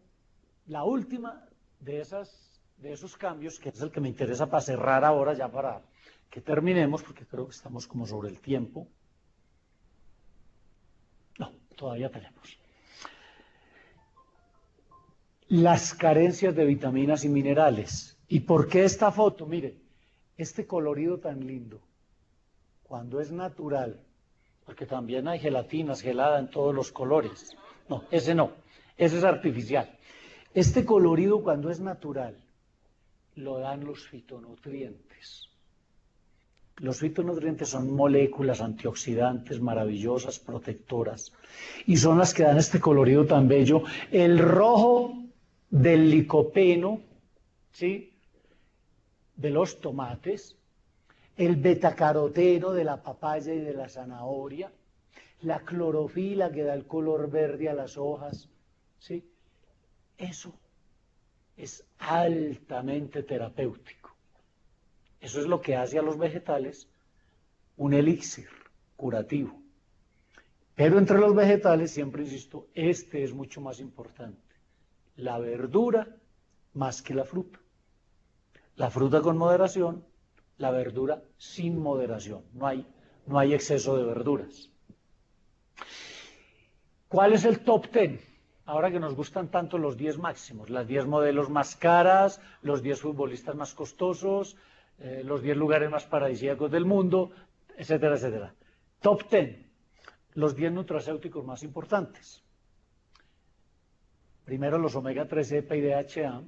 la última de esos cambios, que es el que me interesa para cerrar ahora, ya para que terminemos, porque creo que estamos como sobre el tiempo. No, todavía tenemos. Las carencias de vitaminas y minerales. ¿Y por qué esta foto? Mire, este colorido tan lindo, cuando es natural, porque también hay gelatinas, gelada en todos los colores. No, ese es artificial. Este colorido cuando es natural, lo dan los fitonutrientes. Los fitonutrientes son moléculas antioxidantes maravillosas, protectoras, y son las que dan este colorido tan bello. El rojo del licopeno, ¿sí?, de los tomates, el betacaroteno de la papaya y de la zanahoria, la clorofila que da el color verde a las hojas, ¿sí? Eso es altamente terapéutico. Eso es lo que hace a los vegetales un elixir curativo. Pero entre los vegetales, siempre insisto, este es mucho más importante. La verdura más que la fruta. La fruta con moderación, la verdura sin moderación. No hay exceso de verduras. ¿Cuál es el top 10? Ahora que nos gustan tanto los 10 máximos, las 10 modelos más caras, los 10 futbolistas más costosos, los 10 lugares más paradisíacos del mundo, etcétera, etcétera. Top 10, los 10 nutracéuticos más importantes. Primero los omega 3, EPA y DHA,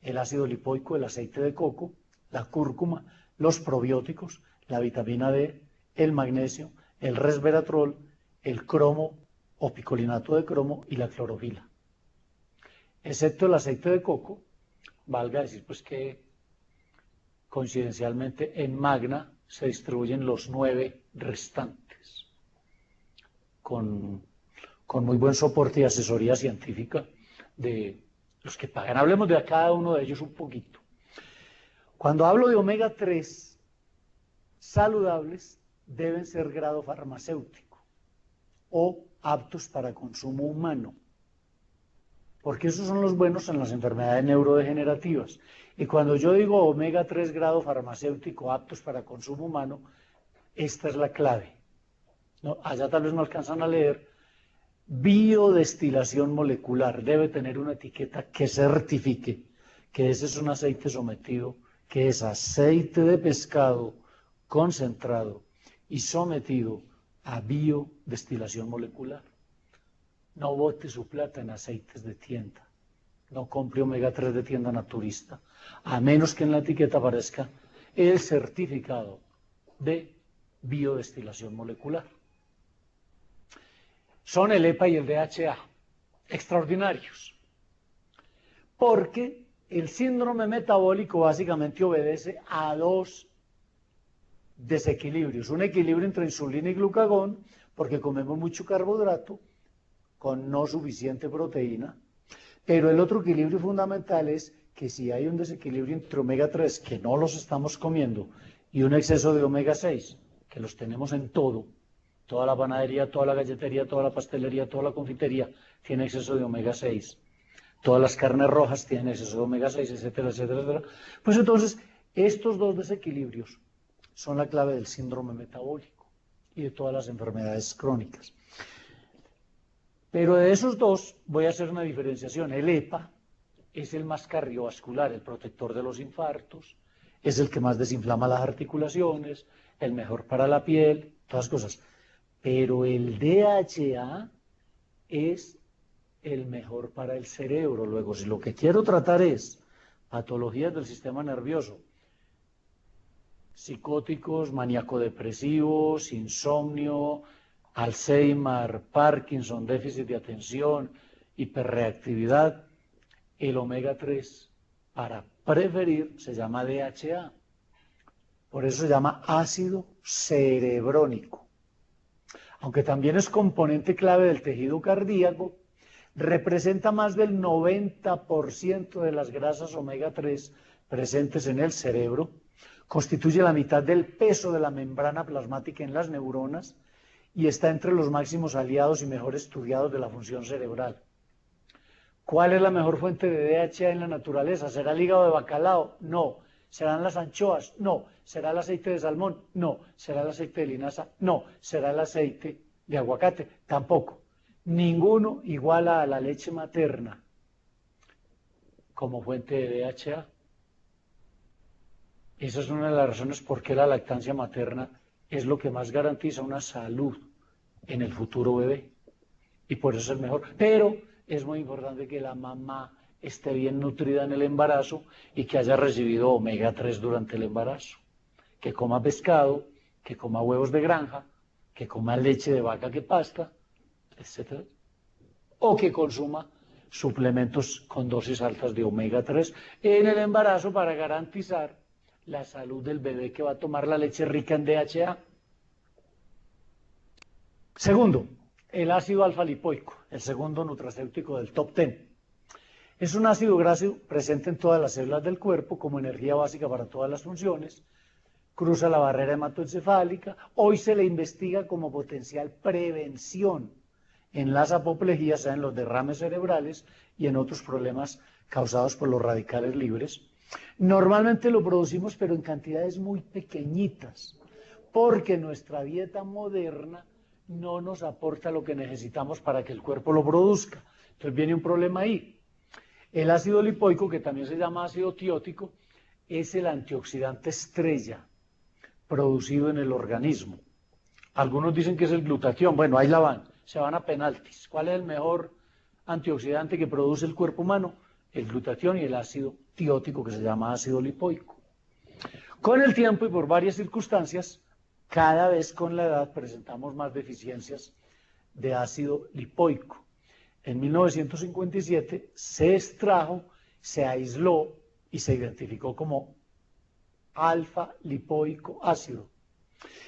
el ácido lipoico, el aceite de coco, la cúrcuma, los probióticos, la vitamina D, el magnesio, el resveratrol, el cromo o picolinato de cromo y la clorofila. Excepto el aceite de coco, valga decir pues que coincidencialmente en Magna se distribuyen los 9 restantes, con muy buen soporte y asesoría científica de los que pagan. Hablemos de cada uno de ellos un poquito. Cuando hablo de omega 3 saludables, deben ser grado farmacéutico o aptos para consumo humano, porque esos son los buenos en las enfermedades neurodegenerativas. Y cuando yo digo omega 3 grado farmacéutico aptos para consumo humano, esta es la clave. No, allá tal vez no alcanzan a leer. Biodestilación molecular, debe tener una etiqueta que certifique que ese es un aceite sometido, que es aceite de pescado concentrado y sometido a biodestilación molecular. No bote su plata en aceites de tienda, no compre omega 3 de tienda naturista, a menos que en la etiqueta aparezca el certificado de biodestilación molecular. Son el EPA y el DHA, extraordinarios, porque el síndrome metabólico básicamente obedece a dos desequilibrios, un equilibrio entre insulina y glucagón, porque comemos mucho carbohidrato con no suficiente proteína, pero el otro equilibrio fundamental es que si hay un desequilibrio entre omega 3, que no los estamos comiendo, y un exceso de omega 6, que los tenemos en todo, toda la panadería, toda la galletería, toda la pastelería, toda la confitería tiene exceso de omega 6. Todas las carnes rojas tienen exceso de omega 6, etcétera, etcétera, etcétera. Pues entonces, estos dos desequilibrios son la clave del síndrome metabólico y de todas las enfermedades crónicas. Pero de esos dos voy a hacer una diferenciación. El EPA es el más cardiovascular, el protector de los infartos, es el que más desinflama las articulaciones, el mejor para la piel, todas las cosas. Pero el DHA es el mejor para el cerebro. Luego, si lo que quiero tratar es patologías del sistema nervioso, psicóticos, maníaco-depresivos, insomnio, Alzheimer, Parkinson, déficit de atención, hiperreactividad, el omega 3 para preferir se llama DHA. Por eso se llama ácido cerebrónico. Aunque también es componente clave del tejido cardíaco, representa más del 90% de las grasas omega 3 presentes en el cerebro, constituye la mitad del peso de la membrana plasmática en las neuronas y está entre los máximos aliados y mejor estudiados de la función cerebral. ¿Cuál es la mejor fuente de DHA en la naturaleza? ¿Será el hígado de bacalao? No. ¿Serán las anchoas? No. ¿Será el aceite de salmón? No. ¿Será el aceite de linaza? No. ¿Será el aceite de aguacate? Tampoco. Ninguno iguala a la leche materna como fuente de DHA. Esa es una de las razones por qué la lactancia materna es lo que más garantiza una salud en el futuro bebé. Y por eso es el mejor. Pero es muy importante que la mamá esté bien nutrida en el embarazo y que haya recibido omega 3 durante el embarazo. Que coma pescado, que coma huevos de granja, que coma leche de vaca que pasta, etc. O que consuma suplementos con dosis altas de omega 3 en el embarazo para garantizar la salud del bebé que va a tomar la leche rica en DHA. Segundo, el ácido alfa-lipoico, el segundo nutracéutico del top 10. Es un ácido graso presente en todas las células del cuerpo como energía básica para todas las funciones, cruza la barrera hematoencefálica, hoy se le investiga como potencial prevención en las apoplejías, o sea, en los derrames cerebrales y en otros problemas causados por los radicales libres. Normalmente lo producimos, pero en cantidades muy pequeñitas, porque nuestra dieta moderna no nos aporta lo que necesitamos para que el cuerpo lo produzca. Entonces viene un problema ahí. El ácido lipoico, que también se llama ácido tiótico, es el antioxidante estrella. producido en el organismo. Algunos dicen que es el glutatión. Bueno, ahí la van, se van a penaltis. ¿Cuál es el mejor antioxidante que produce el cuerpo humano? El glutatión y el ácido tiótico, que se llama ácido lipoico. Con el tiempo y por varias circunstancias, cada vez con la edad presentamos más deficiencias de ácido lipoico. En 1957 se extrajo, se aisló y se identificó como alfa lipoico ácido.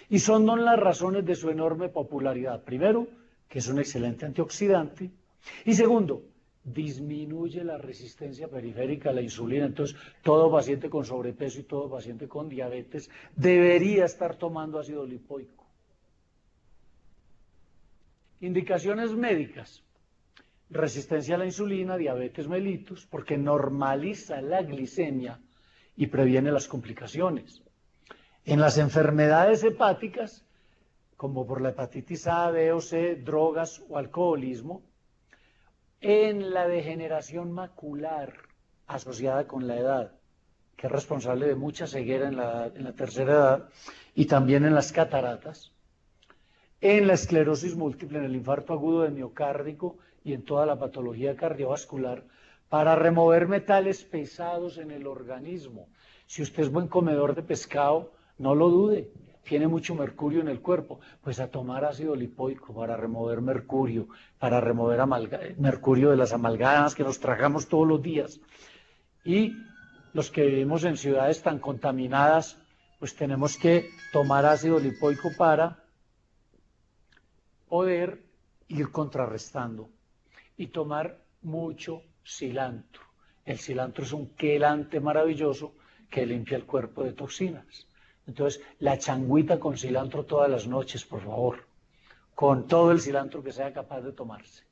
Y son dos las razones de su enorme popularidad. Primero, que es un excelente antioxidante. Y segundo, disminuye la resistencia periférica a la insulina. Entonces, todo paciente con sobrepeso y todo paciente con diabetes debería estar tomando ácido lipoico. Indicaciones médicas. Resistencia a la insulina, diabetes mellitus, porque normaliza la glicemia y previene las complicaciones. En las enfermedades hepáticas, como por la hepatitis A, B o C, drogas o alcoholismo, en la degeneración macular asociada con la edad, que es responsable de mucha ceguera en la tercera edad, y también en las cataratas, en la esclerosis múltiple, en el infarto agudo de miocárdico y en toda la patología cardiovascular, para remover metales pesados en el organismo. Si usted es buen comedor de pescado, no lo dude, tiene mucho mercurio en el cuerpo, pues a tomar ácido lipoico para remover mercurio, para remover mercurio de las amalgamas que nos tragamos todos los días. Y los que vivimos en ciudades tan contaminadas, pues tenemos que tomar ácido lipoico para poder ir contrarrestando y tomar mucho cilantro. El cilantro es un quelante maravilloso que limpia el cuerpo de toxinas. Entonces, la changuita con cilantro todas las noches, por favor, con todo el cilantro que sea capaz de tomarse.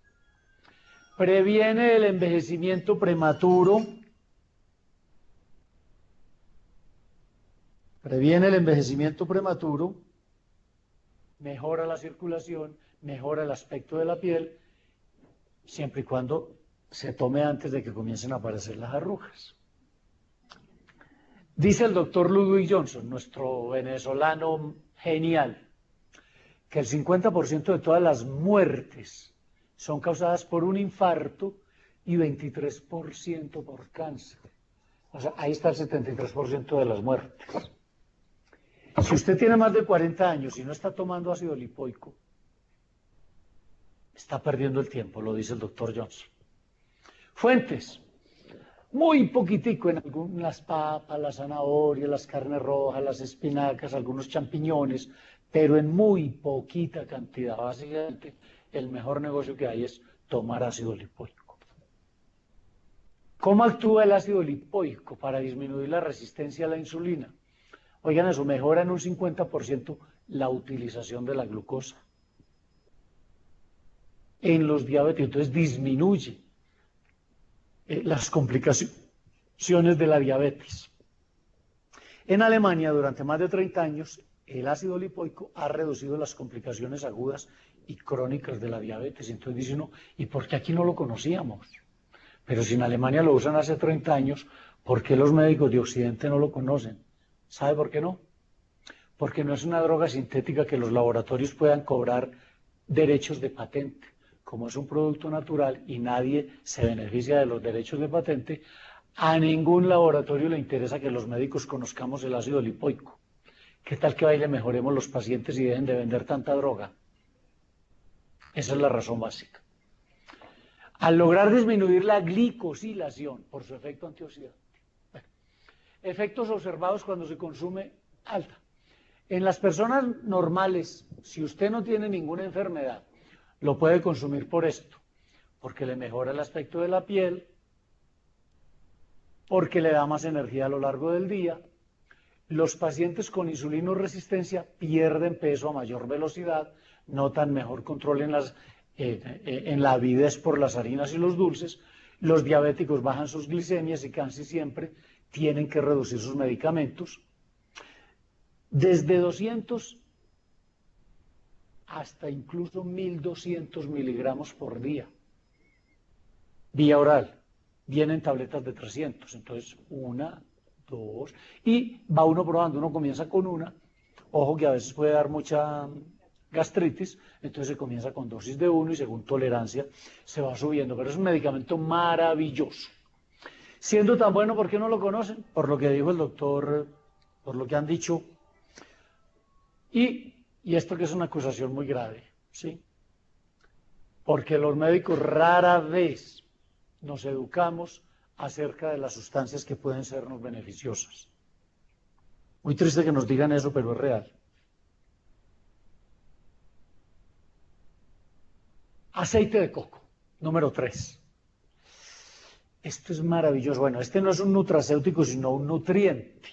Previene el envejecimiento prematuro. Previene el envejecimiento prematuro, mejora la circulación, mejora el aspecto de la piel, siempre y cuando se tome antes de que comiencen a aparecer las arrugas. Dice el doctor Ludwig Johnson, nuestro venezolano genial, que el 50% de todas las muertes son causadas por un infarto y 23% por cáncer. O sea, ahí está el 73% de las muertes. Si usted tiene más de 40 años y no está tomando ácido lipoico, está perdiendo el tiempo, lo dice el doctor Johnson. Fuentes. Muy poquitico en las papas, las zanahorias, las carnes rojas, las espinacas, algunos champiñones, pero en muy poquita cantidad. Básicamente, el mejor negocio que hay es tomar ácido lipoico. ¿Cómo actúa el ácido lipoico para disminuir la resistencia a la insulina? Oigan eso, mejora en un 50% la utilización de la glucosa en los diabéticos, entonces disminuye las complicaciones de la diabetes. En Alemania, durante más de 30 años, el ácido lipoico ha reducido las complicaciones agudas y crónicas de la diabetes. Entonces dice uno, ¿y por qué aquí no lo conocíamos? Pero si en Alemania lo usan hace 30 años, ¿por qué los médicos de Occidente no lo conocen? ¿Sabe por qué no? Porque no es una droga sintética que los laboratorios puedan cobrar derechos de patente. Como es un producto natural y nadie se beneficia de los derechos de patente, a ningún laboratorio le interesa que los médicos conozcamos el ácido lipoico. ¿Qué tal que le mejoremos los pacientes y dejen de vender tanta droga? Esa es la razón básica. Al lograr disminuir la glicosilación por su efecto antioxidante. Bueno, efectos observados cuando se consume alta. En las personas normales, si usted no tiene ninguna enfermedad, lo puede consumir por esto, porque le mejora el aspecto de la piel, porque le da más energía a lo largo del día. Los pacientes con insulinoresistencia pierden peso a mayor velocidad, notan mejor control en la avidez por las harinas y los dulces. Los diabéticos bajan sus glicemias y casi siempre tienen que reducir sus medicamentos. Desde 200 hasta incluso 1200 miligramos por día, vía oral. Vienen tabletas de 300, entonces 1, 2, y va uno probando, uno comienza con 1, Ojo que a veces puede dar mucha gastritis, entonces se comienza con dosis de 1 y según tolerancia se va subiendo, pero es un medicamento maravilloso. Siendo tan bueno, ¿por qué no lo conocen? Por lo que dijo el doctor, por lo que han dicho, y esto que es una acusación muy grave, ¿sí? Porque los médicos rara vez nos educamos acerca de las sustancias que pueden sernos beneficiosas. Muy triste que nos digan eso, pero es real. Aceite de coco, número 3. Esto es maravilloso. Bueno, este no es un nutracéutico, sino un nutriente.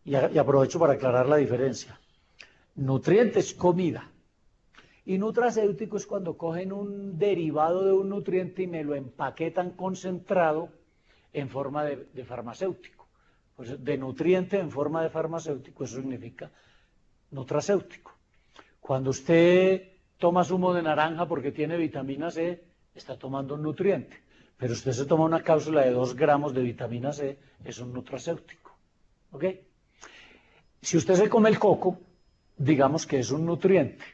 Y aprovecho para aclarar la diferencia. Nutriente es comida. Y nutracéutico es cuando cogen un derivado de un nutriente y me lo empaquetan concentrado en forma de farmacéutico. Pues de nutriente en forma de farmacéutico, eso significa nutracéutico. Cuando usted toma zumo de naranja porque tiene vitamina C, está tomando un nutriente. Pero usted se toma una cápsula de 2 gramos de vitamina C, es un nutracéutico. ¿Ok? Si usted se come el coco, digamos que es un nutriente.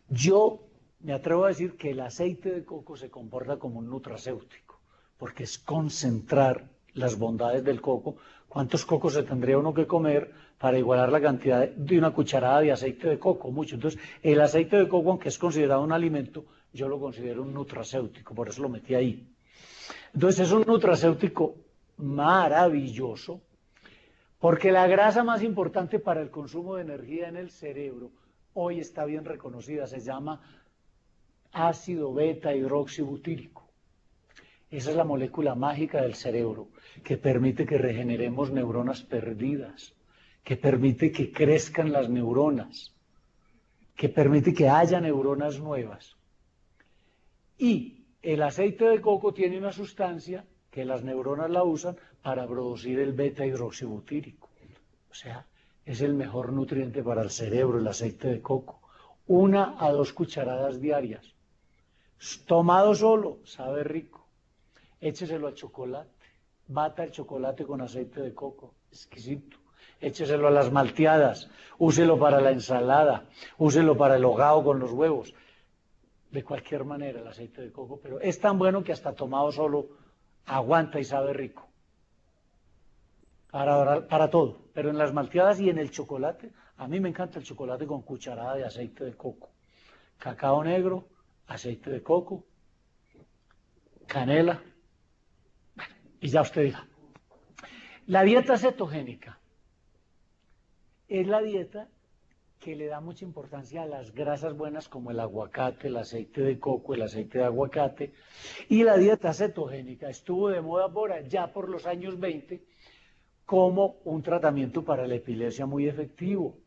Yo me atrevo a decir que el aceite de coco se comporta como un nutracéutico, porque es concentrar las bondades del coco. ¿Cuántos cocos se tendría uno que comer para igualar la cantidad de una cucharada de aceite de coco? Mucho. Entonces, el aceite de coco, aunque es considerado un alimento, yo lo considero un nutracéutico, por eso lo metí ahí. Entonces, es un nutracéutico maravilloso, porque la grasa más importante para el consumo de energía en el cerebro hoy está bien reconocida, se llama ácido beta hidroxibutírico. Esa es la molécula mágica del cerebro que permite que regeneremos neuronas perdidas, que permite que crezcan las neuronas, que permite que haya neuronas nuevas. Y el aceite de coco tiene una sustancia que las neuronas la usan para producir el beta hidroxibutírico. O sea, es el mejor nutriente para el cerebro, el aceite de coco. 1 a 2 cucharadas diarias. Tomado solo, sabe rico. Écheselo al chocolate. Bata el chocolate con aceite de coco. Exquisito. Écheselo a las malteadas. Úselo para la ensalada. Úselo para el hogao con los huevos. De cualquier manera el aceite de coco, pero es tan bueno que hasta tomado solo aguanta y sabe rico. Para todo, pero en las malteadas y en el chocolate, a mí me encanta el chocolate con cucharada de aceite de coco. Cacao negro, aceite de coco, canela, y ya usted diga. La dieta cetogénica es la dieta que le da mucha importancia a las grasas buenas como el aguacate, el aceite de coco, el aceite de aguacate, y la dieta cetogénica estuvo de moda por allá por los años 20 como un tratamiento para la epilepsia muy efectivo,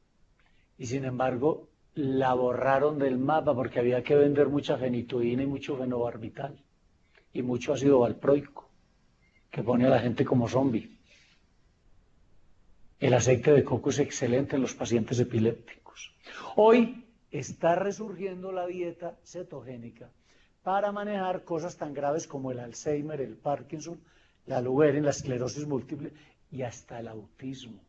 y sin embargo la borraron del mapa porque había que vender mucha fenitoína y mucho fenobarbital y mucho ácido valproico que pone a la gente como zombie. El aceite de coco es excelente en los pacientes epilépticos. Hoy está resurgiendo la dieta cetogénica para manejar cosas tan graves como el Alzheimer, el Parkinson, la Lou Gehrig, la esclerosis múltiple y hasta el autismo.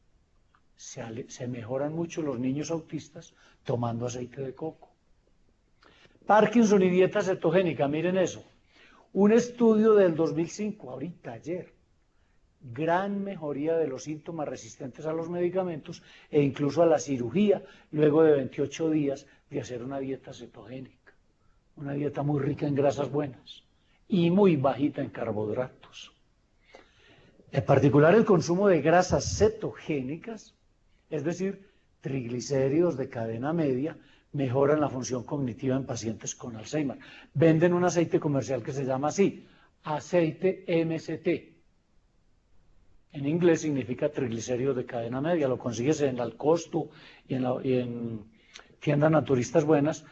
Se mejoran mucho los niños autistas tomando aceite de coco. Parkinson y dieta cetogénica, miren eso. Un estudio del 2005, ahorita, ayer, gran mejoría de los síntomas resistentes a los medicamentos e incluso a la cirugía luego de 28 días de hacer una dieta cetogénica. Una dieta muy rica en grasas buenas y muy bajita en carbohidratos. En particular el consumo de grasas cetogénicas, es decir, triglicéridos de cadena media, mejoran la función cognitiva en pacientes con Alzheimer. Venden un aceite comercial que se llama así, aceite MCT. En inglés significa triglicéridos de cadena media, lo consigues en Alcosto y en tiendas naturistas buenas.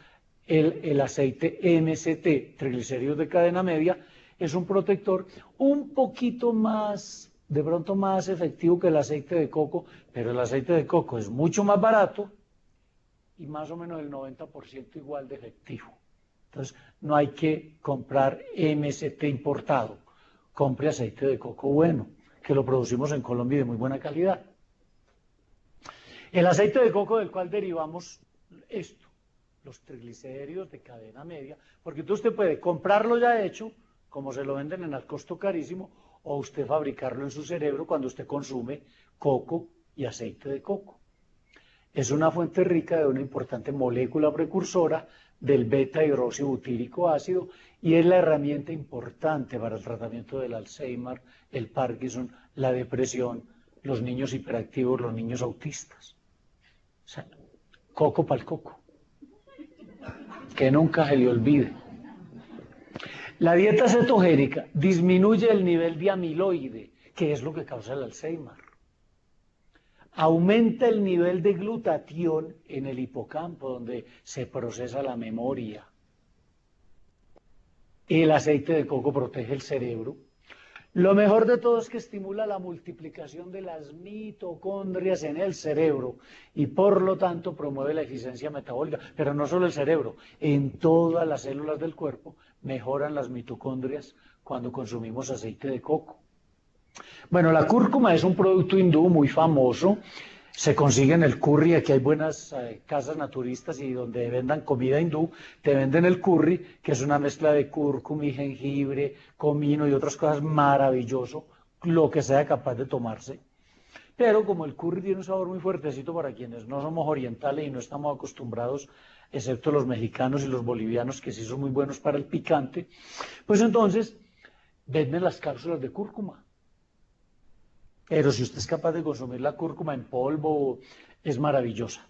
El aceite MCT, triglicéridos de cadena media, es un protector un poquito más, de pronto más efectivo que el aceite de coco, pero el aceite de coco es mucho más barato y más o menos el 90% igual de efectivo. Entonces, no hay que comprar MCT importado, compre aceite de coco bueno, que lo producimos en Colombia y de muy buena calidad. El aceite de coco del cual derivamos esto, los triglicéridos de cadena media, porque usted puede comprarlo ya hecho, como se lo venden en al costo carísimo, o usted fabricarlo en su cerebro cuando usted consume coco y aceite de coco. Es una fuente rica de una importante molécula precursora del beta-hidroxibutírico ácido y es la herramienta importante para el tratamiento del Alzheimer, el Parkinson, la depresión, los niños hiperactivos, los niños autistas. O sea, coco para el coco. Que nunca se le olvide. La dieta cetogénica disminuye el nivel de amiloide, que es lo que causa el Alzheimer. Aumenta el nivel de glutatión en el hipocampo, donde se procesa la memoria. El aceite de coco protege el cerebro. Lo mejor de todo es que estimula la multiplicación de las mitocondrias en el cerebro y por lo tanto promueve la eficiencia metabólica, pero no solo el cerebro, en todas las células del cuerpo mejoran las mitocondrias cuando consumimos aceite de coco. Bueno, la cúrcuma es un producto hindú muy famoso, se consigue en el curry, aquí hay buenas casas naturistas y donde vendan comida hindú, te venden el curry, que es una mezcla de cúrcuma y jengibre, comino y otras cosas, maravilloso, lo que sea capaz de tomarse. Pero como el curry tiene un sabor muy fuertecito para quienes no somos orientales y no estamos acostumbrados, excepto los mexicanos y los bolivianos, que sí son muy buenos para el picante, pues entonces venden las cápsulas de cúrcuma. Pero si usted es capaz de consumir la cúrcuma en polvo, es maravillosa.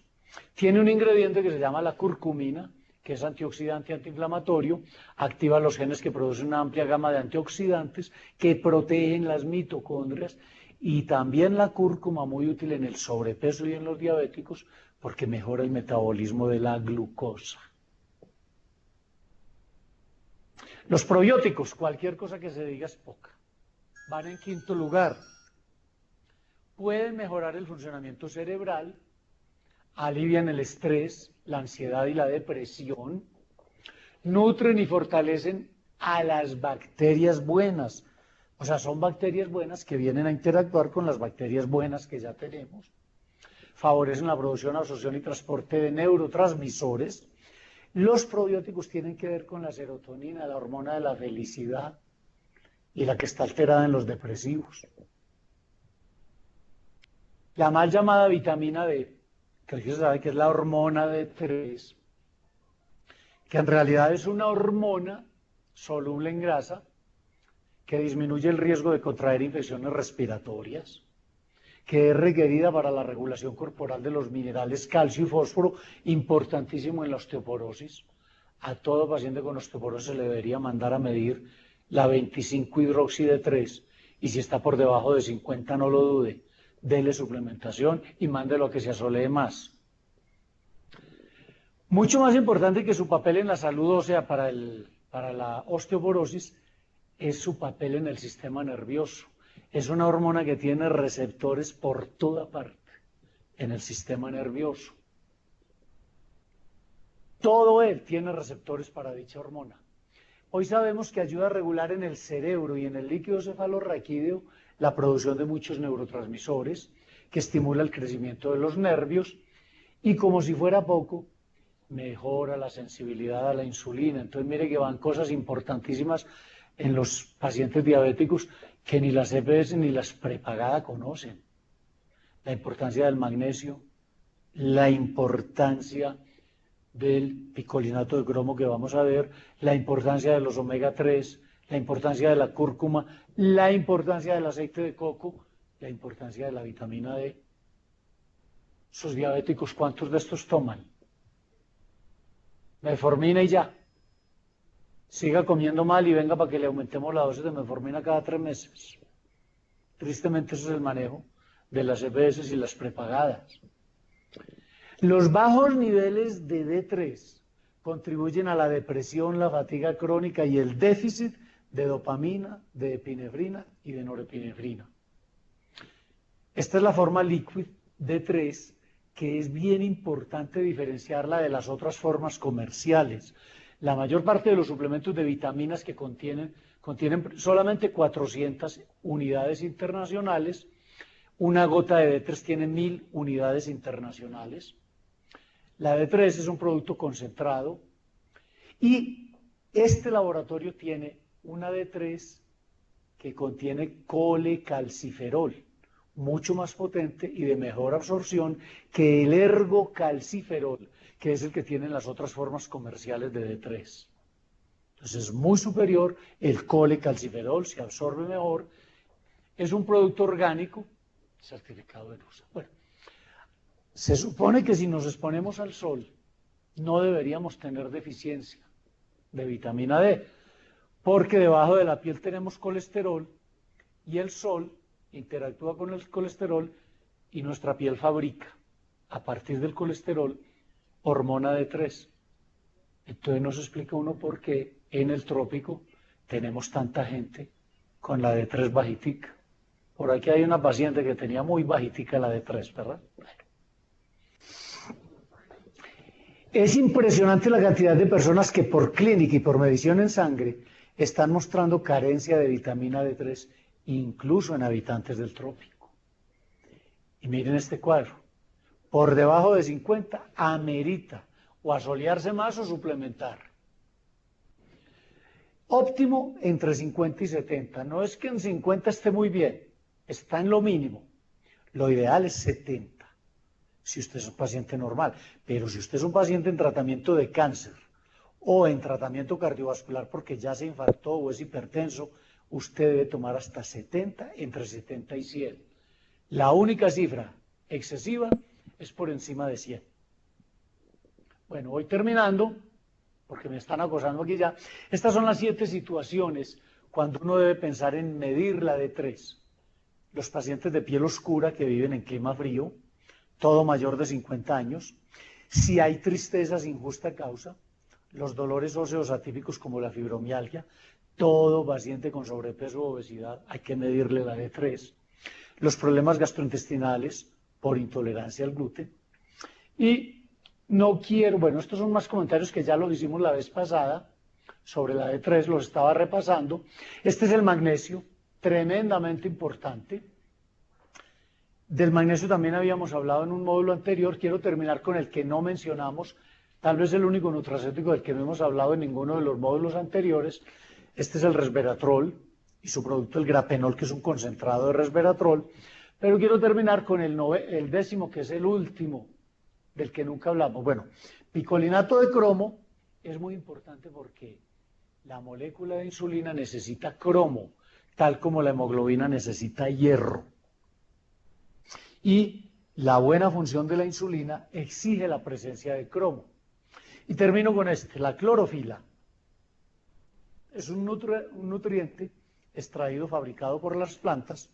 Tiene un ingrediente que se llama la curcumina, que es antioxidante y antiinflamatorio, activa los genes que producen una amplia gama de antioxidantes que protegen las mitocondrias y también la cúrcuma muy útil en el sobrepeso y en los diabéticos porque mejora el metabolismo de la glucosa. Los probióticos, cualquier cosa que se diga es poca, van en quinto lugar. Pueden mejorar el funcionamiento cerebral, alivian el estrés, la ansiedad y la depresión, nutren y fortalecen a las bacterias buenas. O sea, son bacterias buenas que vienen a interactuar con las bacterias buenas que ya tenemos. Favorecen la producción, absorción y transporte de neurotransmisores. Los probióticos tienen que ver con la serotonina, la hormona de la felicidad y la que está alterada en los depresivos. La mal llamada vitamina D, que aquí se sabe que es la hormona D3, que en realidad es una hormona soluble en grasa que disminuye el riesgo de contraer infecciones respiratorias, que es requerida para la regulación corporal de los minerales calcio y fósforo, importantísimo en la osteoporosis. A todo paciente con osteoporosis se le debería mandar a medir la 25-hidroxi D3 y si está por debajo de 50 no lo dude. Dele suplementación y mándelo a que se asolee más. Mucho más importante que su papel en la salud ósea para la osteoporosis es su papel en el sistema nervioso. Es una hormona que tiene receptores por toda parte en el sistema nervioso. Todo él tiene receptores para dicha hormona. Hoy sabemos que ayuda a regular en el cerebro y en el líquido cefalorraquídeo la producción de muchos neurotransmisores, que estimula el crecimiento de los nervios y como si fuera poco, mejora la sensibilidad a la insulina. Entonces mire que van cosas importantísimas en los pacientes diabéticos que ni las EPS ni las prepagadas conocen. La importancia del magnesio, la importancia del picolinato de cromo que vamos a ver, la importancia de los omega 3, la importancia de la cúrcuma, la importancia del aceite de coco, la importancia de la vitamina D. Sus diabéticos, ¿cuántos de estos toman? Metformina y ya. Siga comiendo mal y venga para que le aumentemos la dosis de metformina cada 3 meses. Tristemente ese es el manejo de las EPS y las prepagadas. Los bajos niveles de D3 contribuyen a la depresión, la fatiga crónica y el déficit de dopamina, de epinefrina y de norepinefrina. Esta es la forma liquid D3, que es bien importante diferenciarla de las otras formas comerciales. La mayor parte de los suplementos de vitaminas que contienen solamente 400 unidades internacionales, Una gota de D3 tiene 1000 unidades internacionales. La D3 es un producto concentrado y este laboratorio tiene una D3 que contiene colecalciferol, mucho más potente y de mejor absorción que el ergocalciferol, que es el que tienen las otras formas comerciales de D3. Entonces es muy superior, el colecalciferol se absorbe mejor, es un producto orgánico certificado en USA. Bueno, se supone que si nos exponemos al sol no deberíamos tener deficiencia de vitamina D, porque debajo de la piel tenemos colesterol y el sol interactúa con el colesterol y nuestra piel fabrica, a partir del colesterol, hormona D3. Entonces nos explica uno por qué en el trópico tenemos tanta gente con la D3 bajitica. Por aquí hay una paciente que tenía muy bajitica la D3, ¿verdad? Bueno. Es impresionante la cantidad de personas que por clínica y por medición en sangre están mostrando carencia de vitamina D3, incluso en habitantes del trópico. Y miren este cuadro. Por debajo de 50 amerita o asolearse más o suplementar. Óptimo entre 50 y 70. No es que en 50 esté muy bien, está en lo mínimo. Lo ideal es 70, si usted es un paciente normal. Pero si usted es un paciente en tratamiento de cáncer o en tratamiento cardiovascular porque ya se infartó o es hipertenso, usted debe tomar hasta 70, entre 70 y 100. La única cifra excesiva es por encima de 100. Bueno, voy terminando, porque me están acosando aquí ya. Estas son las 7 situaciones cuando uno debe pensar en medir la D3. Los pacientes de piel oscura que viven en clima frío, todo mayor de 50 años, si hay tristeza sin justa causa, los dolores óseos atípicos como la fibromialgia, todo paciente con sobrepeso o obesidad hay que medirle la D3, los problemas gastrointestinales por intolerancia al gluten. Y no quiero, bueno, estos son más comentarios que ya lo hicimos la vez pasada sobre la D3, los estaba repasando. Este es el magnesio, tremendamente importante. Del magnesio también habíamos hablado en un módulo anterior. Quiero terminar con el que no mencionamos, tal vez el único nutracéutico del que no hemos hablado en ninguno de los módulos anteriores. Este es el resveratrol y su producto el grapenol, que es un concentrado de resveratrol. Pero quiero terminar con el 10º, que es el último, del que nunca hablamos. Bueno, picolinato de cromo es muy importante porque la molécula de insulina necesita cromo, tal como la hemoglobina necesita hierro. Y la buena función de la insulina exige la presencia de cromo. Y termino con este, la clorofila. Es un nutriente extraído, fabricado por las plantas,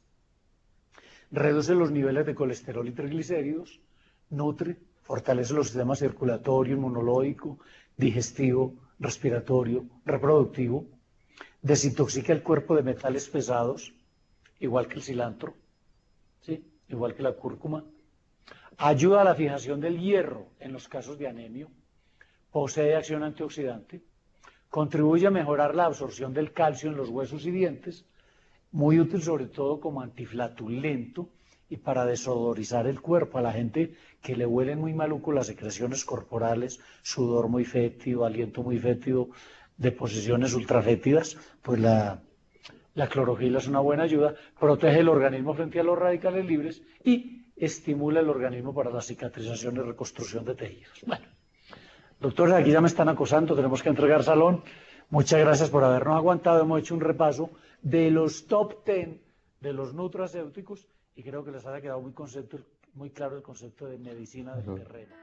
reduce los niveles de colesterol y triglicéridos, nutre, fortalece los sistemas circulatorio, inmunológico, digestivo, respiratorio, reproductivo, desintoxica el cuerpo de metales pesados, igual que el cilantro, ¿sí? Igual que la cúrcuma, ayuda a la fijación del hierro en los casos de anemia, posee acción antioxidante, contribuye a mejorar la absorción del calcio en los huesos y dientes, muy útil sobre todo como antiflatulento y para desodorizar el cuerpo. A la gente que le huelen muy maluco las secreciones corporales, sudor muy fétido, aliento muy fétido, deposiciones ultrafétidas, pues la clorofila es una buena ayuda, protege el organismo frente a los radicales libres y estimula el organismo para la cicatrización y reconstrucción de tejidos. Bueno, doctores, aquí ya me están acosando, tenemos que entregar salón. Muchas gracias por habernos aguantado. Hemos hecho un repaso de los top 10 de los nutracéuticos y creo que les haya quedado muy claro el concepto de medicina del terreno.